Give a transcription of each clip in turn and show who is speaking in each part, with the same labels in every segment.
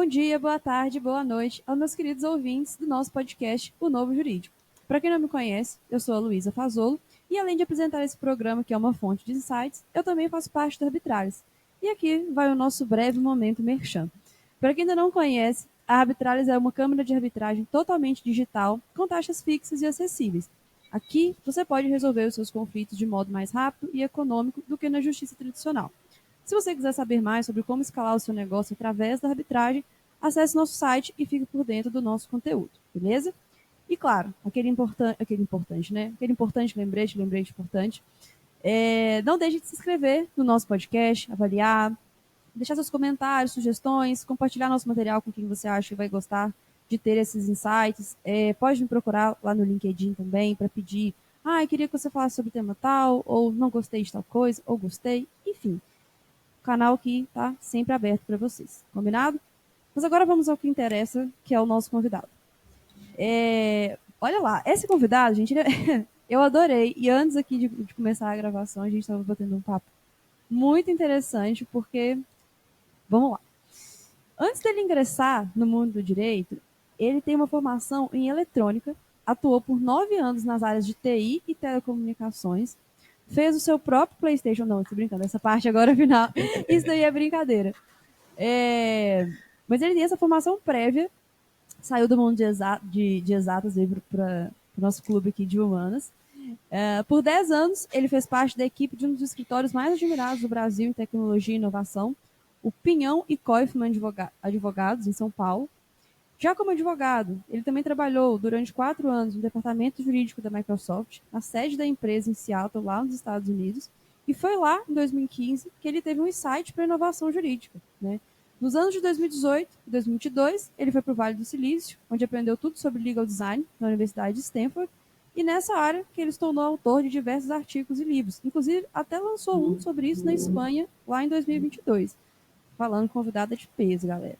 Speaker 1: Bom dia, boa tarde, boa noite aos meus queridos ouvintes do nosso podcast O Novo Jurídico. Para quem não me conhece, eu sou a Luísa Fazolo e além de apresentar esse programa que é uma fonte de insights, eu também faço parte da Arbitralis. E aqui vai o nosso breve momento merchan. Para quem ainda não conhece, a Arbitralis é uma câmara de arbitragem totalmente digital, com taxas fixas e acessíveis. Aqui você pode resolver os seus conflitos de modo mais rápido e econômico do que na justiça tradicional. Se você quiser saber mais sobre como escalar o seu negócio através da arbitragem, acesse nosso site e fique por dentro do nosso conteúdo, beleza? E claro, aquele importante, né? Aquele importante lembrete importante. Não deixe de se inscrever no nosso podcast, avaliar, deixar seus comentários, sugestões, compartilhar nosso material com quem você acha que vai gostar de ter esses insights. Pode me procurar lá no LinkedIn também para pedir, queria que você falasse sobre tema tal, ou não gostei de tal coisa, ou gostei, enfim. O canal aqui está sempre aberto para vocês, combinado? Mas agora vamos ao que interessa, que é o nosso convidado. Olha lá, esse convidado, gente, eu adorei. E antes aqui de começar a gravação, a gente estava batendo um papo muito interessante, porque, vamos lá. Antes dele ingressar no mundo do direito, ele tem uma formação em eletrônica, atuou por 9 anos nas áreas de TI e telecomunicações, fez o seu próprio PlayStation. Não, tô brincando, essa parte agora final. Isso daí é brincadeira. Mas ele tem essa formação prévia, saiu do mundo de exatas para o nosso clube aqui de humanas. Por 10 anos, ele fez parte da equipe de um dos escritórios mais admirados do Brasil em tecnologia e inovação, o Pinhão e Koifman Advogados, em São Paulo. Já como advogado, ele também trabalhou durante 4 anos no departamento jurídico da Microsoft, na sede da empresa em Seattle, lá nos Estados Unidos, e foi lá, em 2015, que ele teve um insight para inovação jurídica. Né? Nos anos de 2018 e 2022, ele foi para o Vale do Silício, onde aprendeu tudo sobre legal design na Universidade de Stanford, e nessa área que ele se tornou autor de diversos artigos e livros. Inclusive, até lançou um sobre isso na Espanha, lá em 2022. Falando convidada de peso, galera.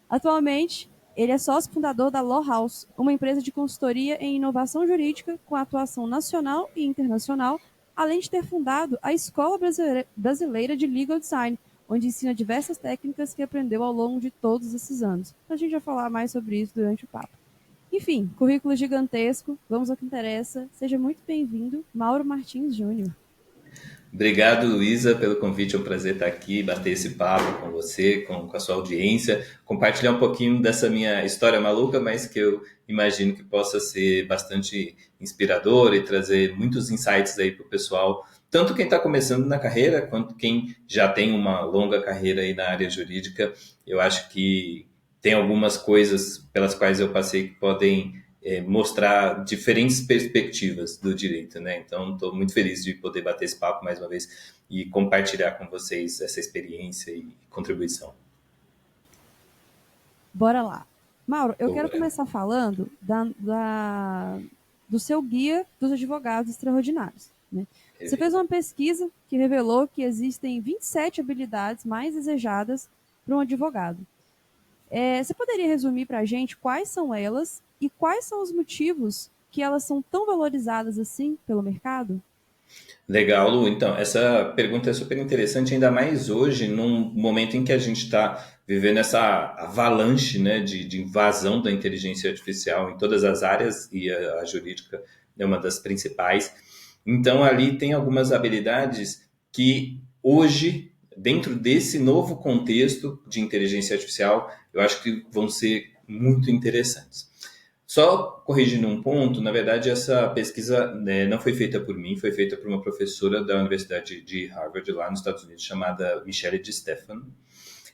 Speaker 1: Atualmente, ele é sócio fundador da Law House, uma empresa de consultoria em inovação jurídica com atuação nacional e internacional, além de ter fundado a Escola Brasileira de Legal Design, onde ensina diversas técnicas que aprendeu ao longo de todos esses anos. A gente vai falar mais sobre isso durante o papo. Enfim, currículo gigantesco, vamos ao que interessa. Seja muito bem-vindo, Mauro Martins Júnior.
Speaker 2: Obrigado, Luísa, pelo convite. É um prazer estar aqui, bater esse papo com você, com a sua audiência, compartilhar um pouquinho dessa minha história maluca, mas que eu imagino que possa ser bastante inspiradora e trazer muitos insights aí para o pessoal, tanto quem está começando na carreira, quanto quem já tem uma longa carreira aí na área jurídica. Eu acho que tem algumas coisas pelas quais eu passei que podem mostrar diferentes perspectivas do direito, né? Então, estou muito feliz de poder bater esse papo mais uma vez e compartilhar com vocês essa experiência e contribuição.
Speaker 1: Bora lá. Mauro, eu quero começar falando do seu guia dos advogados extraordinários. Né? Você fez uma pesquisa que revelou que existem 27 habilidades mais desejadas para um advogado. Você poderia resumir para a gente quais são elas e quais são os motivos que elas são tão valorizadas assim pelo mercado?
Speaker 2: Legal, Lu. Então, essa pergunta é super interessante, ainda mais hoje, num momento em que a gente está vivendo essa avalanche, né, de invasão da inteligência artificial em todas as áreas, e a jurídica é uma das principais. Então, ali tem algumas habilidades que hoje, dentro desse novo contexto de inteligência artificial, eu acho que vão ser muito interessantes. Só corrigindo um ponto, na verdade, essa pesquisa não foi feita por mim, foi feita por uma professora da Universidade de Harvard, lá nos Estados Unidos, chamada Michelle DiStefano.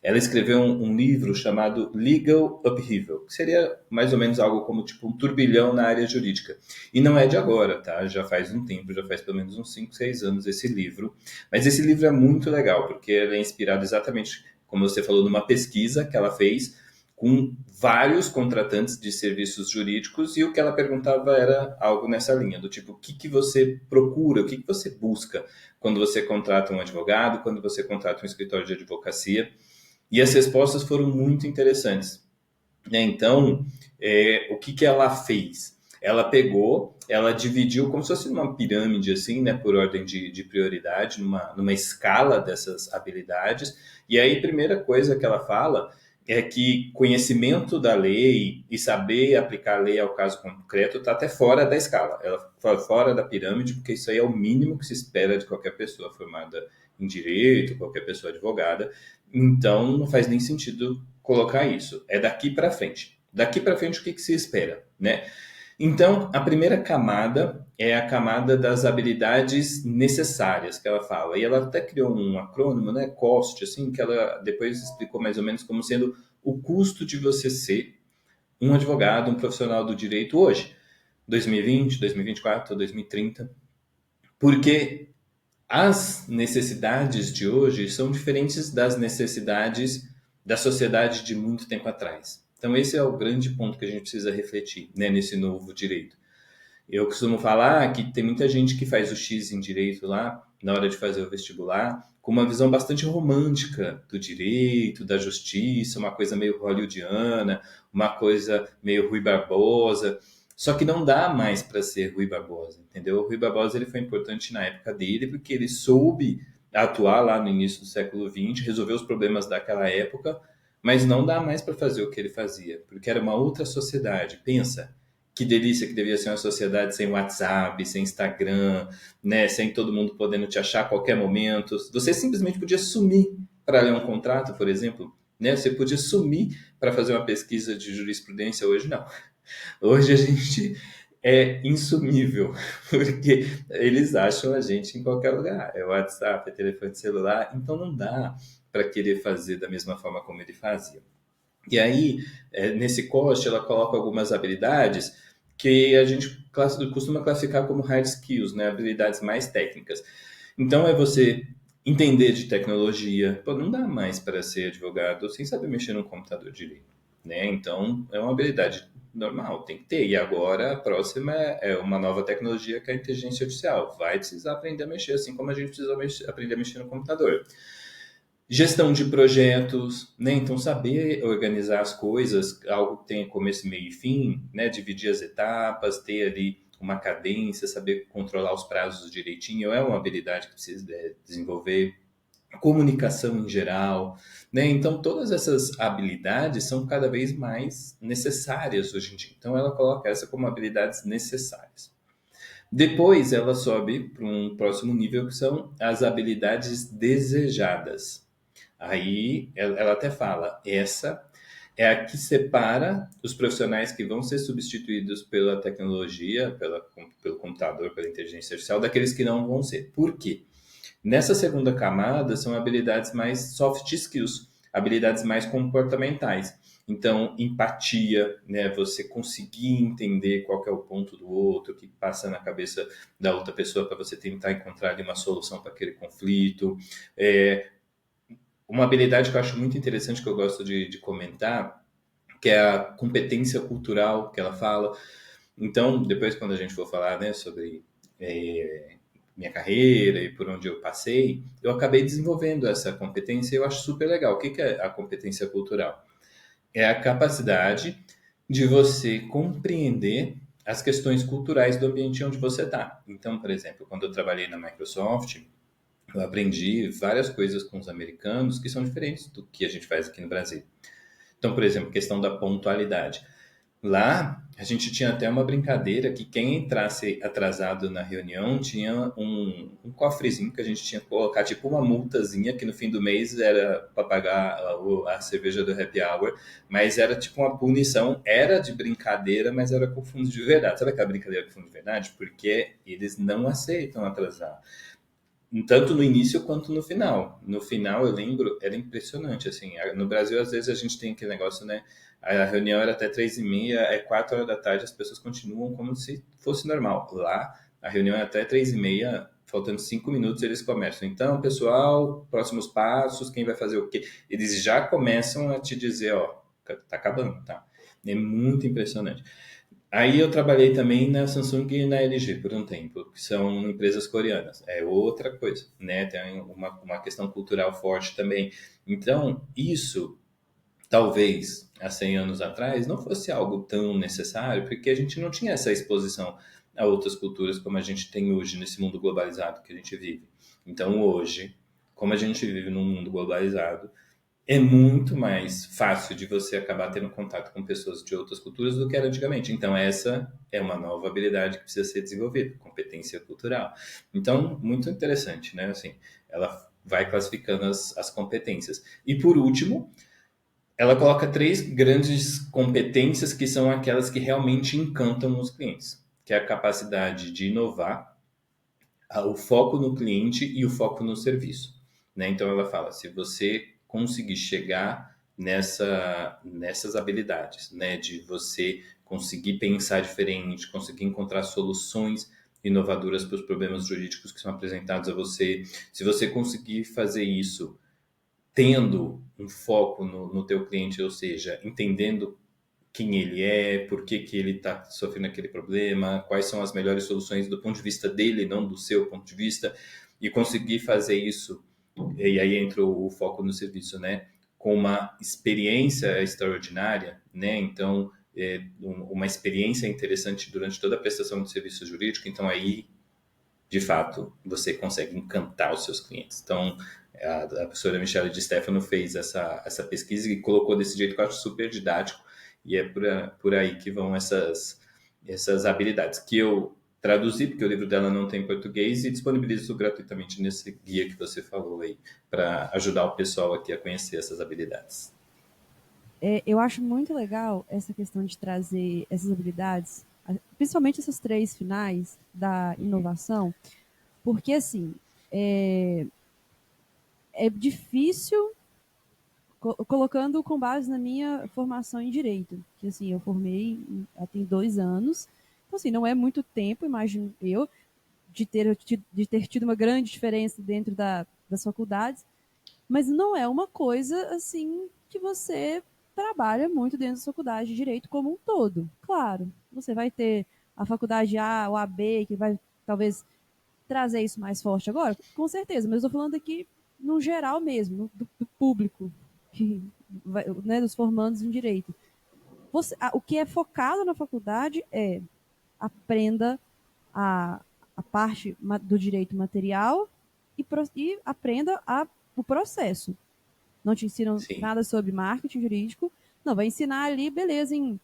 Speaker 2: Ela escreveu um livro chamado Legal Upheaval, que seria mais ou menos algo como tipo um turbilhão na área jurídica. E não é de agora, tá? Já faz um tempo, já faz pelo menos uns 5, 6 anos esse livro. Mas esse livro é muito legal, porque ele é inspirado exatamente, como você falou, numa pesquisa que ela fez com vários contratantes de serviços jurídicos, e o que ela perguntava era algo nessa linha, do tipo, o que você procura, o que você busca quando você contrata um advogado, quando você contrata um escritório de advocacia, e as respostas foram muito interessantes. Então, o que ela fez? Ela pegou, ela dividiu como se fosse uma pirâmide, assim, né, por ordem de prioridade, numa escala dessas habilidades, e aí a primeira coisa que ela fala é que conhecimento da lei e saber aplicar a lei ao caso concreto está até fora da escala, ela está fora da pirâmide, porque isso aí é o mínimo que se espera de qualquer pessoa formada em direito, qualquer pessoa advogada. Então, não faz nem sentido colocar isso. É daqui para frente. Daqui para frente, o que, que se espera, né? Então, a primeira camada é a camada das habilidades necessárias que ela fala. E ela até criou um acrônimo, né, COST, assim, que ela depois explicou mais ou menos como sendo o custo de você ser um advogado, um profissional do direito hoje, 2020, 2024, 2030, porque as necessidades de hoje são diferentes das necessidades da sociedade de muito tempo atrás. Então, esse é o grande ponto que a gente precisa refletir, né, nesse novo direito. Eu costumo falar que tem muita gente que faz o X em direito lá, na hora de fazer o vestibular, com uma visão bastante romântica do direito, da justiça, uma coisa meio hollywoodiana, uma coisa meio Rui Barbosa. Só que não dá mais para ser Rui Barbosa, entendeu? O Rui Barbosa ele foi importante na época dele porque ele soube atuar lá no início do século XX, resolver os problemas daquela época, mas não dá mais para fazer o que ele fazia, porque era uma outra sociedade. Pensa, que delícia que devia ser uma sociedade sem WhatsApp, sem Instagram, né, sem todo mundo podendo te achar a qualquer momento. Você simplesmente podia sumir para ler um contrato, por exemplo, né? Você podia sumir para fazer uma pesquisa de jurisprudência. Hoje não. Hoje a gente é insumível, porque eles acham a gente em qualquer lugar. É WhatsApp, é telefone celular, então não dá para querer fazer da mesma forma como ele fazia. E aí, nesse cost, ela coloca algumas habilidades que a gente costuma classificar como hard skills, né? Habilidades mais técnicas. Então, é você entender de tecnologia. Pô, não dá mais para ser advogado sem saber mexer no computador direito, né? Então, é uma habilidade normal, tem que ter. E agora, a próxima é uma nova tecnologia que é a inteligência artificial. Vai precisar aprender a mexer, assim como a gente precisa aprender a mexer no computador. Gestão de projetos, né? Então, saber organizar as coisas, algo que tenha começo, meio e fim, né? Dividir as etapas, ter ali uma cadência, saber controlar os prazos direitinho, é uma habilidade que precisa desenvolver. Comunicação em geral, né? Então, todas essas habilidades são cada vez mais necessárias hoje em dia. Então, ela coloca essa como habilidades necessárias. Depois, ela sobe para um próximo nível, que são as habilidades desejadas. Aí ela até fala, essa é a que separa os profissionais que vão ser substituídos pela tecnologia, pelo computador, pela inteligência artificial, daqueles que não vão ser. Por quê? Nessa segunda camada são habilidades mais soft skills, habilidades mais comportamentais. Então, empatia, né? Você conseguir entender qual que é o ponto do outro, o que passa na cabeça da outra pessoa para você tentar encontrar ali uma solução para aquele conflito. Uma habilidade que eu acho muito interessante, que eu gosto de comentar, que é a competência cultural que ela fala. Então, depois quando a gente for falar, né, sobre minha carreira e por onde eu passei, eu acabei desenvolvendo essa competência e eu acho super legal. O que que é a competência cultural? É a capacidade de você compreender as questões culturais do ambiente onde você está. Então, por exemplo, quando eu trabalhei na Microsoft, eu aprendi várias coisas com os americanos que são diferentes do que a gente faz aqui no Brasil. Então, por exemplo, questão da pontualidade. Lá, a gente tinha até uma brincadeira que quem entrasse atrasado na reunião tinha um cofrezinho que a gente tinha que colocar, tipo uma multazinha, que no fim do mês era para pagar a cerveja do happy hour, mas era tipo uma punição, era de brincadeira, mas era com fundo de verdade. Sabe aquela brincadeira com fundo de verdade? Porque eles não aceitam atrasar. Tanto no início quanto no final. No final, eu lembro, era impressionante, assim. No Brasil, às vezes, a gente tem aquele negócio, né? A reunião era até 3h30, é 4 horas da tarde, as pessoas continuam como se fosse normal. Lá, a reunião é até 3h30, faltando 5 minutos, eles começam. Então, pessoal, próximos passos, quem vai fazer o quê? Eles já começam a te dizer, ó, tá acabando, tá? É muito impressionante. Aí eu trabalhei também na Samsung e na LG por um tempo, que são empresas coreanas. É outra coisa, né? Tem uma questão cultural forte também. Então, isso, talvez, há 100 anos atrás, não fosse algo tão necessário, porque a gente não tinha essa exposição a outras culturas como a gente tem hoje nesse mundo globalizado que a gente vive. Então, hoje, como a gente vive num mundo globalizado, é muito mais fácil de você acabar tendo contato com pessoas de outras culturas do que era antigamente. Então, essa é uma nova habilidade que precisa ser desenvolvida, competência cultural. Então, muito interessante, né? Assim, ela vai classificando as competências. E, por último, ela coloca três grandes competências que são aquelas que realmente encantam os clientes, que é a capacidade de inovar, o foco no cliente e o foco no serviço, né? Então ela fala, se você conseguir chegar nessas habilidades, né, de você conseguir pensar diferente, conseguir encontrar soluções inovadoras para os problemas jurídicos que são apresentados a você, se você conseguir fazer isso tendo um foco no teu cliente, ou seja, entendendo quem ele é, por que, que ele está sofrendo aquele problema, quais são as melhores soluções do ponto de vista dele, não do seu ponto de vista, e conseguir fazer isso, e aí entra o foco no serviço, né? Com uma experiência extraordinária, né? Então, uma experiência interessante durante toda a prestação de serviço jurídico, então aí de fato, você consegue encantar os seus clientes. Então, a professora Michelle de Stefano fez essa pesquisa e colocou desse jeito que eu acho super didático, e é por aí que vão essas habilidades, que eu traduzi, porque o livro dela não tem em português, e disponibilizo gratuitamente nesse guia que você falou aí, para ajudar o pessoal aqui a conhecer essas habilidades.
Speaker 1: Eu acho muito legal essa questão de trazer essas habilidades, principalmente essas três finais da inovação, porque assim, é difícil, colocando com base na minha formação em direito, que assim, eu formei tem 2 anos, então assim, não é muito tempo, imagino eu, de ter tido uma grande diferença dentro das faculdades, mas não é uma coisa assim que você trabalha muito dentro da faculdade de direito como um todo. Claro, você vai ter a faculdade A ou a B que vai talvez trazer isso mais forte agora, com certeza, mas eu estou falando aqui no geral mesmo, do público, que né, dos formandos em direito. O que é focado na faculdade é aprenda a, a parte do direito material e aprenda o processo. Não te ensinam
Speaker 2: Sim.
Speaker 1: nada sobre marketing jurídico. Não, vai ensinar ali, beleza, em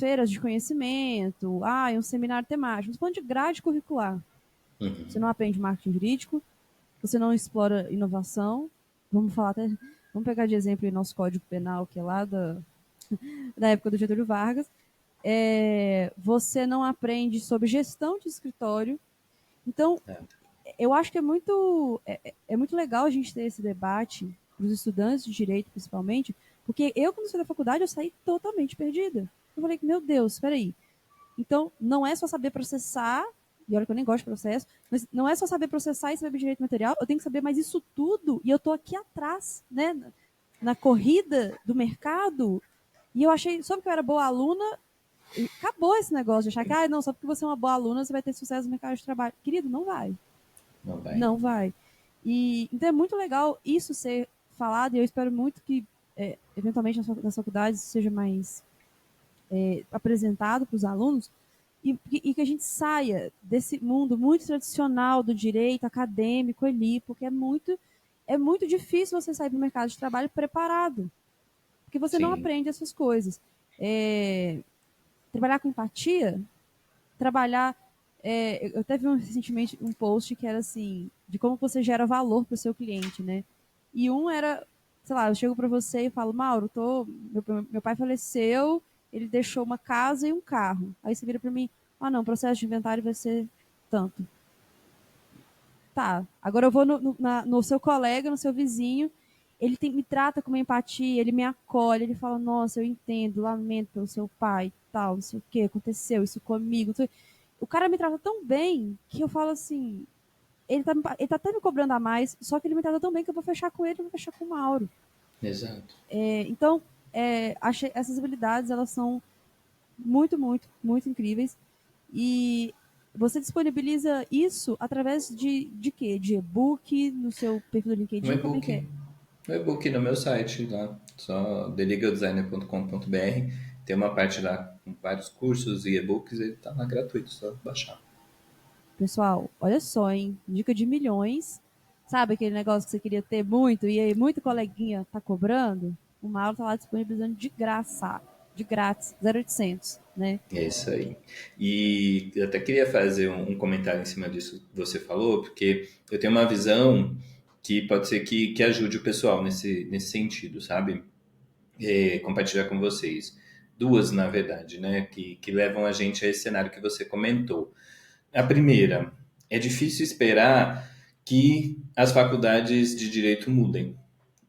Speaker 1: feiras de conhecimento, um seminário temático. Estamos falando de grade curricular. Você
Speaker 2: Uhum.
Speaker 1: não aprende marketing jurídico, você não explora inovação. Vamos pegar de exemplo o nosso Código Penal, que é lá da época do Getúlio Vargas. Você não aprende sobre gestão de escritório. Então,
Speaker 2: É.
Speaker 1: eu acho que é muito legal a gente ter esse debate para os estudantes de direito, principalmente, porque eu, quando saí da faculdade, eu saí totalmente perdida. Eu falei, meu Deus, espera aí. Então, não é só saber processar, e olha que eu nem gosto de processo, mas não é só saber processar e saber direito material, eu tenho que saber mais isso tudo, e eu tô aqui atrás, né, na corrida do mercado, e eu achei, só porque eu era boa aluna, acabou esse negócio de achar que, não, só porque você é uma boa aluna, você vai ter sucesso no mercado de trabalho. Querido, não vai.
Speaker 2: Não vai.
Speaker 1: Não vai. Então é muito legal isso ser falado, e eu espero muito que, eventualmente, nas faculdades seja mais apresentado para os alunos, e que a gente saia desse mundo muito tradicional do direito acadêmico ali, porque é muito difícil você sair para o mercado de trabalho preparado, porque você não
Speaker 2: Sim.
Speaker 1: aprende essas coisas. Trabalhar com empatia, trabalhar. Eu até vi recentemente um post que era assim, de como você gera valor para o seu cliente, né? E um era, sei lá, eu chego para você e falo, Mauro, meu pai faleceu, ele deixou uma casa e um carro. Aí você vira para mim, não, o processo de inventário vai ser tanto. Tá, agora eu vou no seu colega, no seu vizinho, ele me trata com uma empatia, ele me acolhe, ele fala, nossa, eu entendo, lamento pelo seu pai, tal, não sei o que, aconteceu isso comigo. O cara me trata tão bem que eu falo assim, ele tá até me cobrando a mais, só que ele me trata tão bem que eu vou fechar com ele, eu vou fechar com o Mauro.
Speaker 2: Exato.
Speaker 1: Então, essas habilidades, elas são muito, muito, muito incríveis. E você disponibiliza isso através de quê? De e-book, no seu perfil do
Speaker 2: Um
Speaker 1: LinkedIn? Como é
Speaker 2: e-book.
Speaker 1: que é?
Speaker 2: Um e-book no meu site lá, só thelegaldesigner.com.br. Tem uma parte lá com vários cursos e e-books, ele tá lá gratuito, só baixar.
Speaker 1: Pessoal, olha só, hein? Dica de milhões. Sabe aquele negócio que você queria ter muito e aí muito coleguinha tá cobrando? O Mauro tá lá disponibilizando de graça, de grátis, 0800, né?
Speaker 2: É isso aí. E eu até queria fazer um comentário em cima disso que você falou, porque eu tenho uma visão que pode ser que ajude o pessoal nesse sentido, sabe? Compartilhar com vocês. Duas, na verdade, né? Que levam a gente a esse cenário que você comentou. A primeira, é difícil esperar que as faculdades de direito mudem.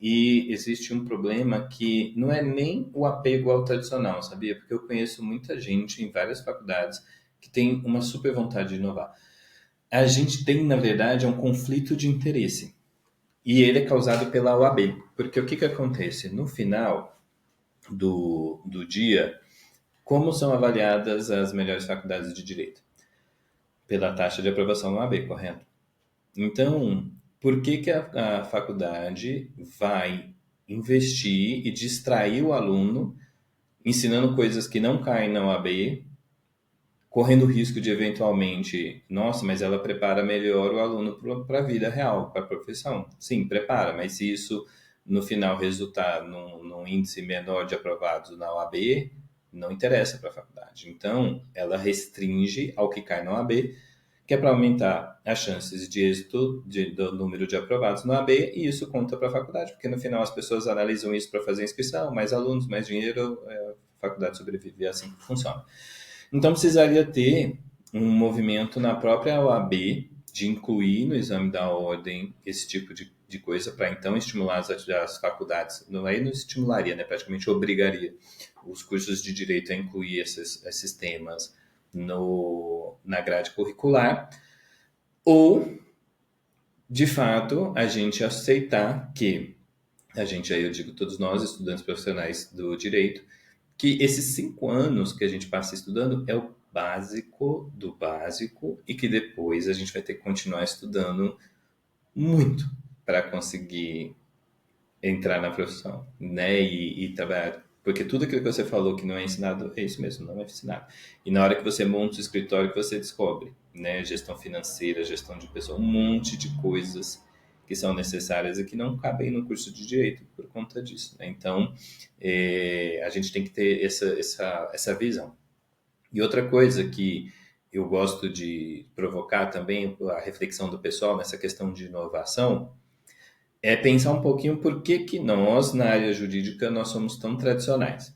Speaker 2: E existe um problema que não é nem o apego ao tradicional, sabia? Porque eu conheço muita gente em várias faculdades que tem uma super vontade de inovar. A gente tem, na verdade, um conflito de interesse. E ele é causado pela OAB. Porque o que, que acontece? No final do dia, como são avaliadas as melhores faculdades de direito? Pela taxa de aprovação no OAB, correto? Então, por que que a faculdade vai investir e distrair o aluno ensinando coisas que não caem na OAB, correndo o risco de eventualmente, nossa, mas ela prepara melhor o aluno para a vida real, para a profissão. Sim, prepara, mas se isso no final resultar num índice menor de aprovados na OAB, não interessa para a faculdade. Então, ela restringe ao que cai na OAB, que é para aumentar as chances de êxito do número de aprovados no AB, e isso conta para a faculdade, porque no final as pessoas analisam isso para fazer inscrição, mais alunos, mais dinheiro, a faculdade sobrevive, é assim que funciona. Então precisaria ter um movimento na própria OAB de incluir no exame da ordem esse tipo de coisa para então estimular as faculdades, não aí não estimularia, né, praticamente obrigaria os cursos de direito a incluir esses temas na grade curricular, ou, de fato, a gente aceitar que, a gente aí eu digo todos nós, estudantes profissionais do direito, que esses 5 anos que a gente passa estudando é o básico do básico e que depois a gente vai ter que continuar estudando muito para conseguir entrar na profissão, né? E trabalhar. Porque tudo aquilo que você falou que não é ensinado, é isso mesmo, não é ensinado. E na hora que você monta o escritório, que você descobre, né? Gestão financeira, gestão de pessoa, um monte de coisas que são necessárias e que não cabem no curso de direito por conta disso, né? Então, a gente tem que ter essa visão. E outra coisa que eu gosto de provocar também a reflexão do pessoal nessa questão de inovação é pensar um pouquinho por que que nós, na área jurídica, nós somos tão tradicionais,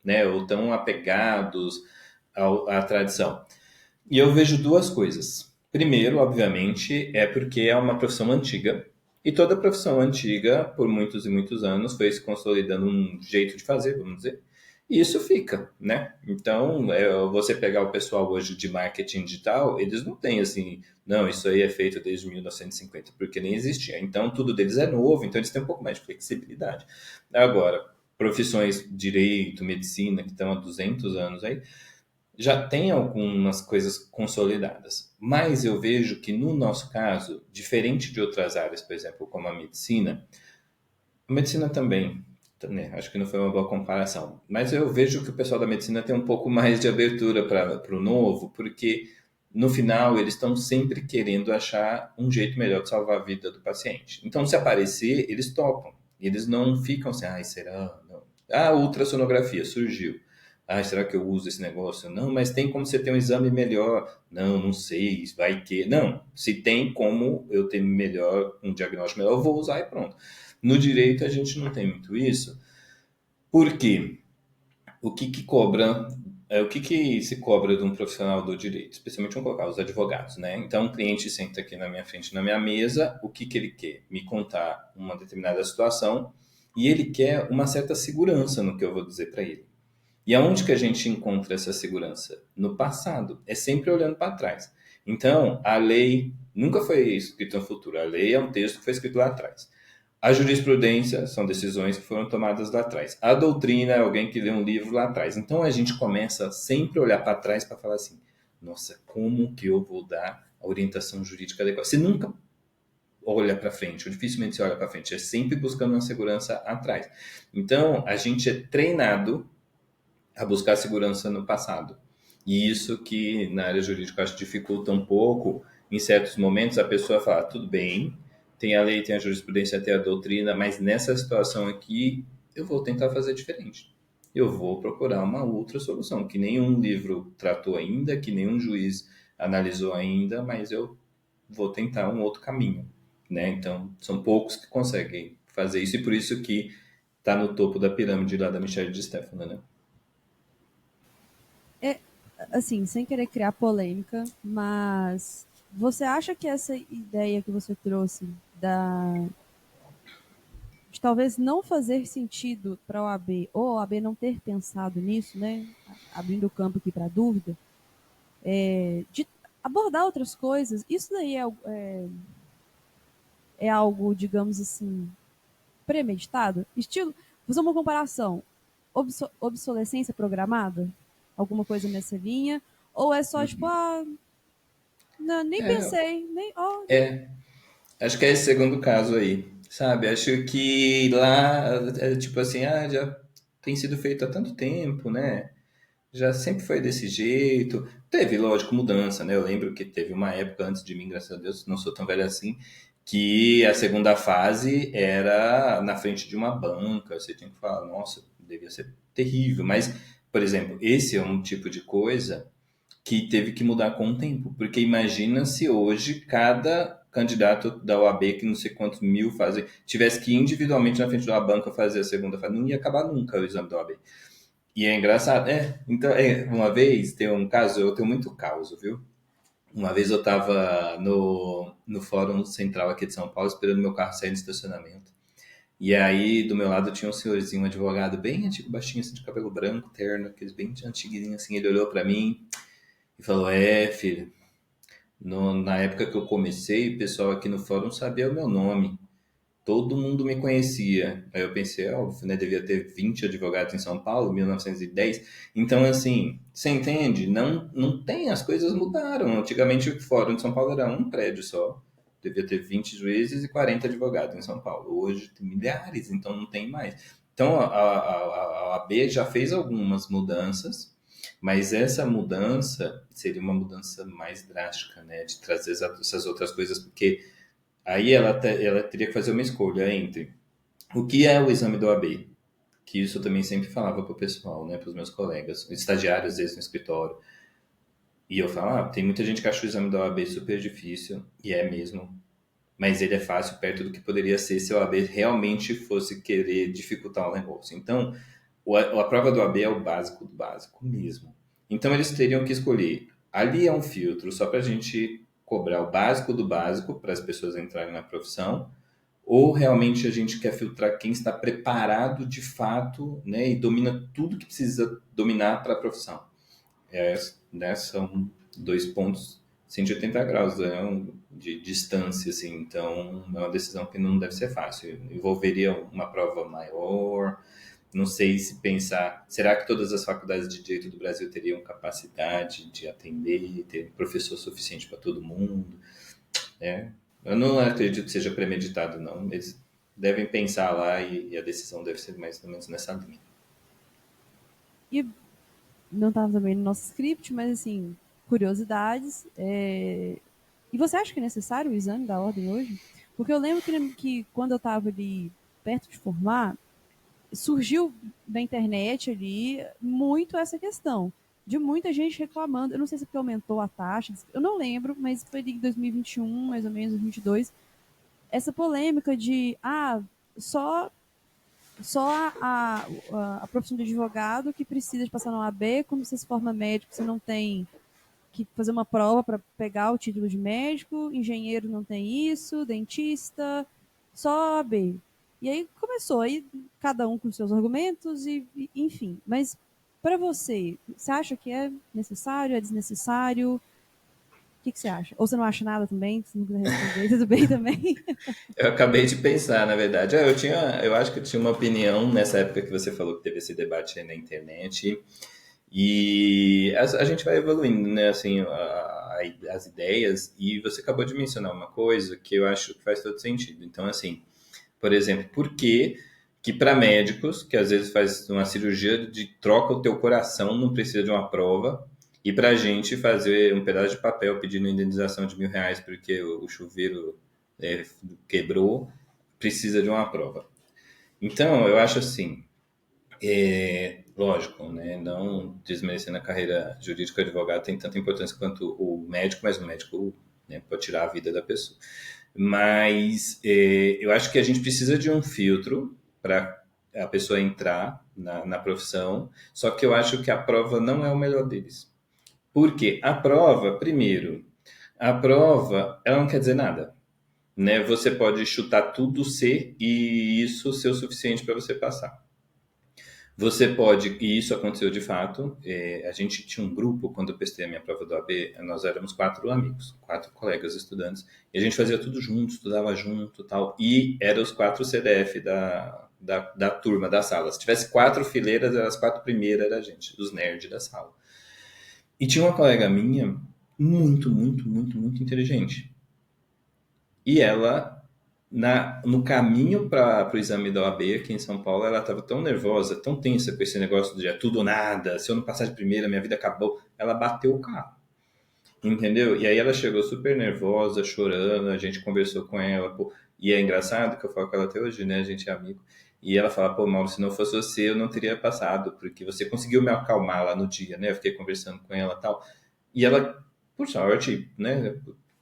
Speaker 2: né? Ou tão apegados à tradição. E eu vejo duas coisas. Primeiro, obviamente, é porque é uma profissão antiga, e toda profissão antiga, por muitos e muitos anos, foi se consolidando um jeito de fazer, vamos dizer, e isso fica, né? Então, você pegar o pessoal hoje de marketing digital, eles não têm assim, não, isso aí é feito desde 1950, porque nem existia. Então, tudo deles é novo, então eles têm um pouco mais de flexibilidade. Agora, profissões, direito, medicina, que estão há 200 anos aí, já tem algumas coisas consolidadas, mas eu vejo que no nosso caso, diferente de outras áreas, por exemplo, como a medicina também, né, acho que não foi uma boa comparação, mas eu vejo que o pessoal da medicina tem um pouco mais de abertura para o novo, porque no final eles estão sempre querendo achar um jeito melhor de salvar a vida do paciente. Então, se aparecer, eles topam. Eles não ficam assim, ai, será? Não. Ah, a ultrassonografia surgiu. Ah, será que eu uso esse negócio? Não, mas tem como você ter um exame melhor. Não, não sei, vai que. Não, se tem como eu ter melhor, um diagnóstico melhor, eu vou usar e pronto. No direito a gente não tem muito isso. Por quê? O que que cobra, o que que se cobra de um profissional do direito? Especialmente vamos colocar os advogados, né? Então, o cliente senta aqui na minha frente, na minha mesa, o que que ele quer? Me contar uma determinada situação e ele quer uma certa segurança no que eu vou dizer para ele. E aonde que a gente encontra essa segurança? No passado. É sempre olhando para trás. Então, a lei nunca foi escrita no futuro. A lei é um texto que foi escrito lá atrás. A jurisprudência são decisões que foram tomadas lá atrás. A doutrina é alguém que lê um livro lá atrás. Então, a gente começa sempre a olhar para trás para falar assim, nossa, como que eu vou dar a orientação jurídica adequada? Você nunca olha para frente, ou dificilmente você olha para frente. É sempre buscando uma segurança atrás. Então, a gente é treinado a buscar segurança no passado. E isso que na área jurídica acho que dificulta um pouco, em certos momentos a pessoa fala, tudo bem, tem a lei, tem a jurisprudência, tem a doutrina, mas nessa situação aqui eu vou tentar fazer diferente. Eu vou procurar uma outra solução, que nenhum livro tratou ainda, que nenhum juiz analisou ainda, mas eu vou tentar um outro caminho, né? Então, são poucos que conseguem fazer isso, e por isso que está no topo da pirâmide lá da Michelle de Stefano, né?
Speaker 1: É, assim, sem querer criar polêmica, mas você acha que essa ideia que você trouxe de talvez não fazer sentido para a OAB, ou a OAB não ter pensado nisso, né? Abrindo o campo aqui para dúvida, de abordar outras coisas, isso daí é algo, digamos assim, premeditado? Estilo, vou fazer uma comparação. Obsolescência programada? Alguma coisa nessa linha? Ou é só tipo, não, nem
Speaker 2: É,
Speaker 1: pensei, nem. Oh,
Speaker 2: é, acho que é esse segundo caso aí, sabe? Acho que lá, é tipo assim, já tem sido feito há tanto tempo, né? Já sempre foi desse jeito. Teve, lógico, mudança, né? Eu lembro que teve uma época antes de mim, graças a Deus, não sou tão velho assim, que a segunda fase era na frente de uma banca. Você tinha que falar, nossa, devia ser terrível. Mas, por exemplo, esse é um tipo de coisa que teve que mudar com o tempo. Porque imagina se hoje cada candidato da OAB, que não sei quantos mil fazem, tivesse que ir individualmente na frente de uma banca fazer a segunda fase. Não ia acabar nunca o exame da OAB. E é engraçado, então, uma vez, tem um caso, eu tenho muito caos, viu? Uma vez eu tava no Fórum Central aqui de São Paulo, esperando meu carro sair do estacionamento. E aí, do meu lado, tinha um senhorzinho, um advogado bem antigo, baixinho, assim, de cabelo branco, terno, aqueles bem antiguinhos, assim. Ele olhou pra mim e falou: filho, na época que eu comecei, o pessoal aqui no fórum sabia o meu nome. Todo mundo me conhecia. Aí eu pensei, óbvio, né? Devia ter 20 advogados em São Paulo, 1910. Então, assim, você entende? Não, não tem, as coisas mudaram. Antigamente o Fórum de São Paulo era um prédio só. Devia ter 20 juízes e 40 advogados em São Paulo. Hoje tem milhares, então não tem mais. Então, a OAB já fez algumas mudanças, mas essa mudança seria uma mudança mais drástica, né? De trazer essas outras coisas, porque aí ela teria que fazer uma escolha entre o que é o exame do OAB, que isso eu também sempre falava para o pessoal, né, para os meus colegas, estagiários às vezes no escritório. E eu falava, tem muita gente que acha o exame da OAB super difícil, e é mesmo, mas ele é fácil perto do que poderia ser se a OAB realmente fosse querer dificultar o negócio. Então, a prova do OAB é o básico do básico mesmo. Então, eles teriam que escolher. Ali é um filtro só para a gente cobrar o básico do básico para as pessoas entrarem na profissão, ou realmente a gente quer filtrar quem está preparado de fato, né, e domina tudo que precisa dominar para a profissão. Né, são dois pontos 180 graus, né, de distância, assim, então é uma decisão que não deve ser fácil. Envolveria uma prova maior, não sei se pensar, será que todas as faculdades de direito do Brasil teriam capacidade de atender, ter professor suficiente para todo mundo? É, eu não acredito que seja premeditado, não. Eles devem pensar lá e a decisão deve ser mais ou menos nessa linha.
Speaker 1: e não estava também no nosso script, mas assim, curiosidades. E você acha que é necessário o exame da ordem hoje? Porque eu lembro que quando eu estava ali perto de formar, surgiu na internet ali muito essa questão de muita gente reclamando. Eu não sei se é porque aumentou a taxa, eu não lembro, mas foi em 2021, mais ou menos, 2022, essa polêmica de só só a profissão de advogado que precisa de passar na OAB, quando você se forma médico, você não tem que fazer uma prova para pegar o título de médico, engenheiro não tem isso, dentista, só OAB. E aí começou, aí cada um com seus argumentos, enfim. Mas para você, você acha que é necessário, é desnecessário? Que você acha? Ou você não acha nada também? Se não quiser responder, tudo bem também.
Speaker 2: Eu acabei de pensar, na verdade. Eu acho que eu tinha uma opinião nessa época que você falou que teve esse debate aí na internet. E a gente vai evoluindo, né? Assim, as ideias. E você acabou de mencionar uma coisa que eu acho que faz todo sentido. Então, assim, por exemplo, por que para médicos, que às vezes faz uma cirurgia de troca o teu coração, não precisa de uma prova, e para a gente fazer um pedaço de papel pedindo indenização de R$ 1.000 porque o chuveiro quebrou, precisa de uma prova. Então, eu acho assim, lógico, né, não desmerecendo a carreira jurídica, o advogado tem tanta importância quanto o médico, mas o médico, né, pode tirar a vida da pessoa. Mas eu acho que a gente precisa de um filtro para a pessoa entrar na profissão, só que eu acho que a prova não é o melhor deles. Porque a prova, primeiro, a prova, ela não quer dizer nada, né? Você pode chutar tudo C e isso ser o suficiente para você passar. Você pode, e isso aconteceu de fato, a gente tinha um grupo, quando eu prestei a minha prova do AB, nós éramos 4 amigos, 4 colegas estudantes, e a gente fazia tudo junto, estudava junto tal, e eram os 4 CDF da turma, da sala. Se tivesse 4 fileiras, eram as 4 primeiras, era a gente, os nerds da sala. E tinha uma colega minha, muito, muito, muito, muito inteligente. E ela, no caminho para o exame da OAB aqui em São Paulo, ela estava tão nervosa, tão tensa com esse negócio de tudo ou nada, se eu não passar de primeira, minha vida acabou. Ela bateu o carro, entendeu? E aí ela chegou super nervosa, chorando, a gente conversou com ela, pô, e é engraçado que eu falo com ela até hoje, né? A gente é amigo. E ela fala, pô, Mauro, se não fosse você, eu não teria passado, porque você conseguiu me acalmar lá no dia, né? Eu fiquei conversando com ela e tal. E ela, por sorte, né?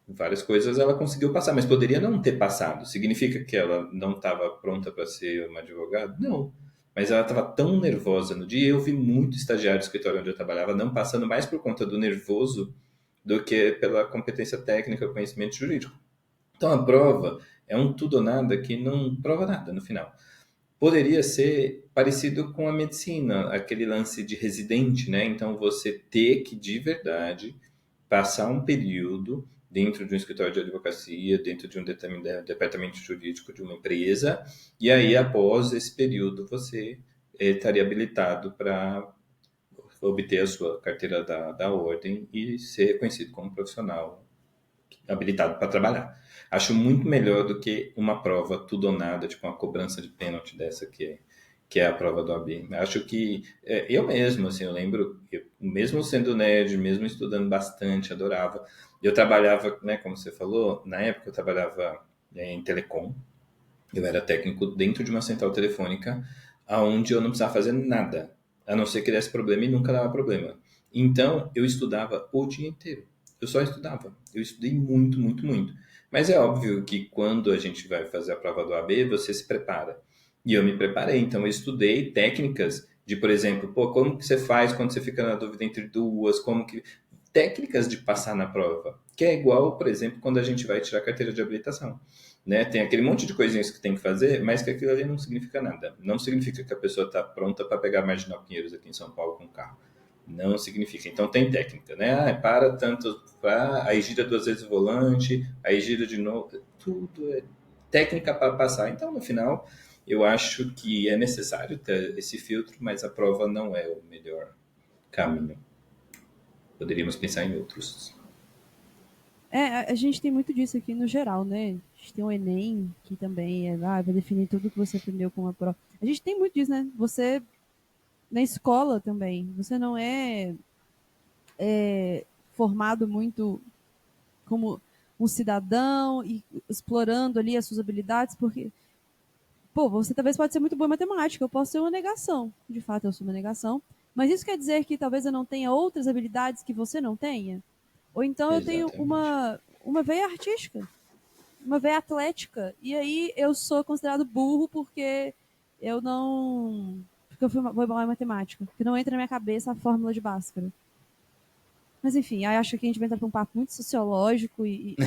Speaker 2: Várias coisas ela conseguiu passar, mas poderia não ter passado. Significa que ela não estava pronta para ser uma advogada? Não. Mas ela estava tão nervosa no dia. Eu vi muito estagiário do escritório onde eu trabalhava não passando mais por conta do nervoso do que pela competência técnica, conhecimento jurídico. Então a prova é um tudo ou nada que não prova nada no final. Poderia ser parecido com a medicina, aquele lance de residente, né? Então você ter que de verdade passar um período dentro de um escritório de advocacia, dentro de um departamento jurídico de uma empresa, e aí após esse período você estaria habilitado para obter a sua carteira da ordem e ser reconhecido como profissional habilitado para trabalhar. Acho muito melhor do que uma prova tudo ou nada, tipo uma cobrança de pênalti dessa que é a prova do AB. Acho que eu mesmo, assim, eu lembro, mesmo sendo nerd, mesmo estudando bastante, adorava. Eu trabalhava, né, como você falou, na época eu trabalhava em telecom, eu era técnico dentro de uma central telefônica, aonde eu não precisava fazer nada, a não ser que desse problema e nunca dava problema. Então, eu estudava o dia inteiro. Eu só estudava. Eu estudei muito, muito, muito. Mas é óbvio que quando a gente vai fazer a prova do AB, você se prepara. E eu me preparei. Então, eu estudei técnicas de, por exemplo, pô, como que você faz quando você fica na dúvida entre duas, como que... Técnicas de passar na prova, que é igual, por exemplo, quando a gente vai tirar a carteira de habilitação, né? Tem aquele monte de coisinhas que tem que fazer, mas que aquilo ali não significa nada. Não significa que a pessoa está pronta para pegar a Marginal Pinheiros aqui em São Paulo com o carro. Não significa. Então tem técnica, né? Para tanto, aí gira 2 vezes o volante, aí gira de novo. Tudo é técnica para passar. Então, no final, eu acho que é necessário ter esse filtro, mas a prova não é o melhor caminho. Poderíamos pensar em outros.
Speaker 1: A gente tem muito disso aqui no geral, né? A gente tem o Enem, que também vai definir tudo que você aprendeu com a prova. A gente tem muito disso, né? Você, na escola também, você não é formado muito como um cidadão e explorando ali as suas habilidades, porque, pô, você talvez pode ser muito boa em matemática, eu posso ser uma negação. De fato, eu sou uma negação. Mas isso quer dizer que talvez eu não tenha outras habilidades que você não tenha? Ou então eu tenho
Speaker 2: Exatamente.
Speaker 1: uma veia artística, uma veia atlética. E aí eu sou considerado burro porque eu não. Porque eu fui mal em matemática. Porque não entra na minha cabeça a fórmula de Bhaskara. Mas enfim, aí acho que a gente vai entrar para um papo muito sociológico e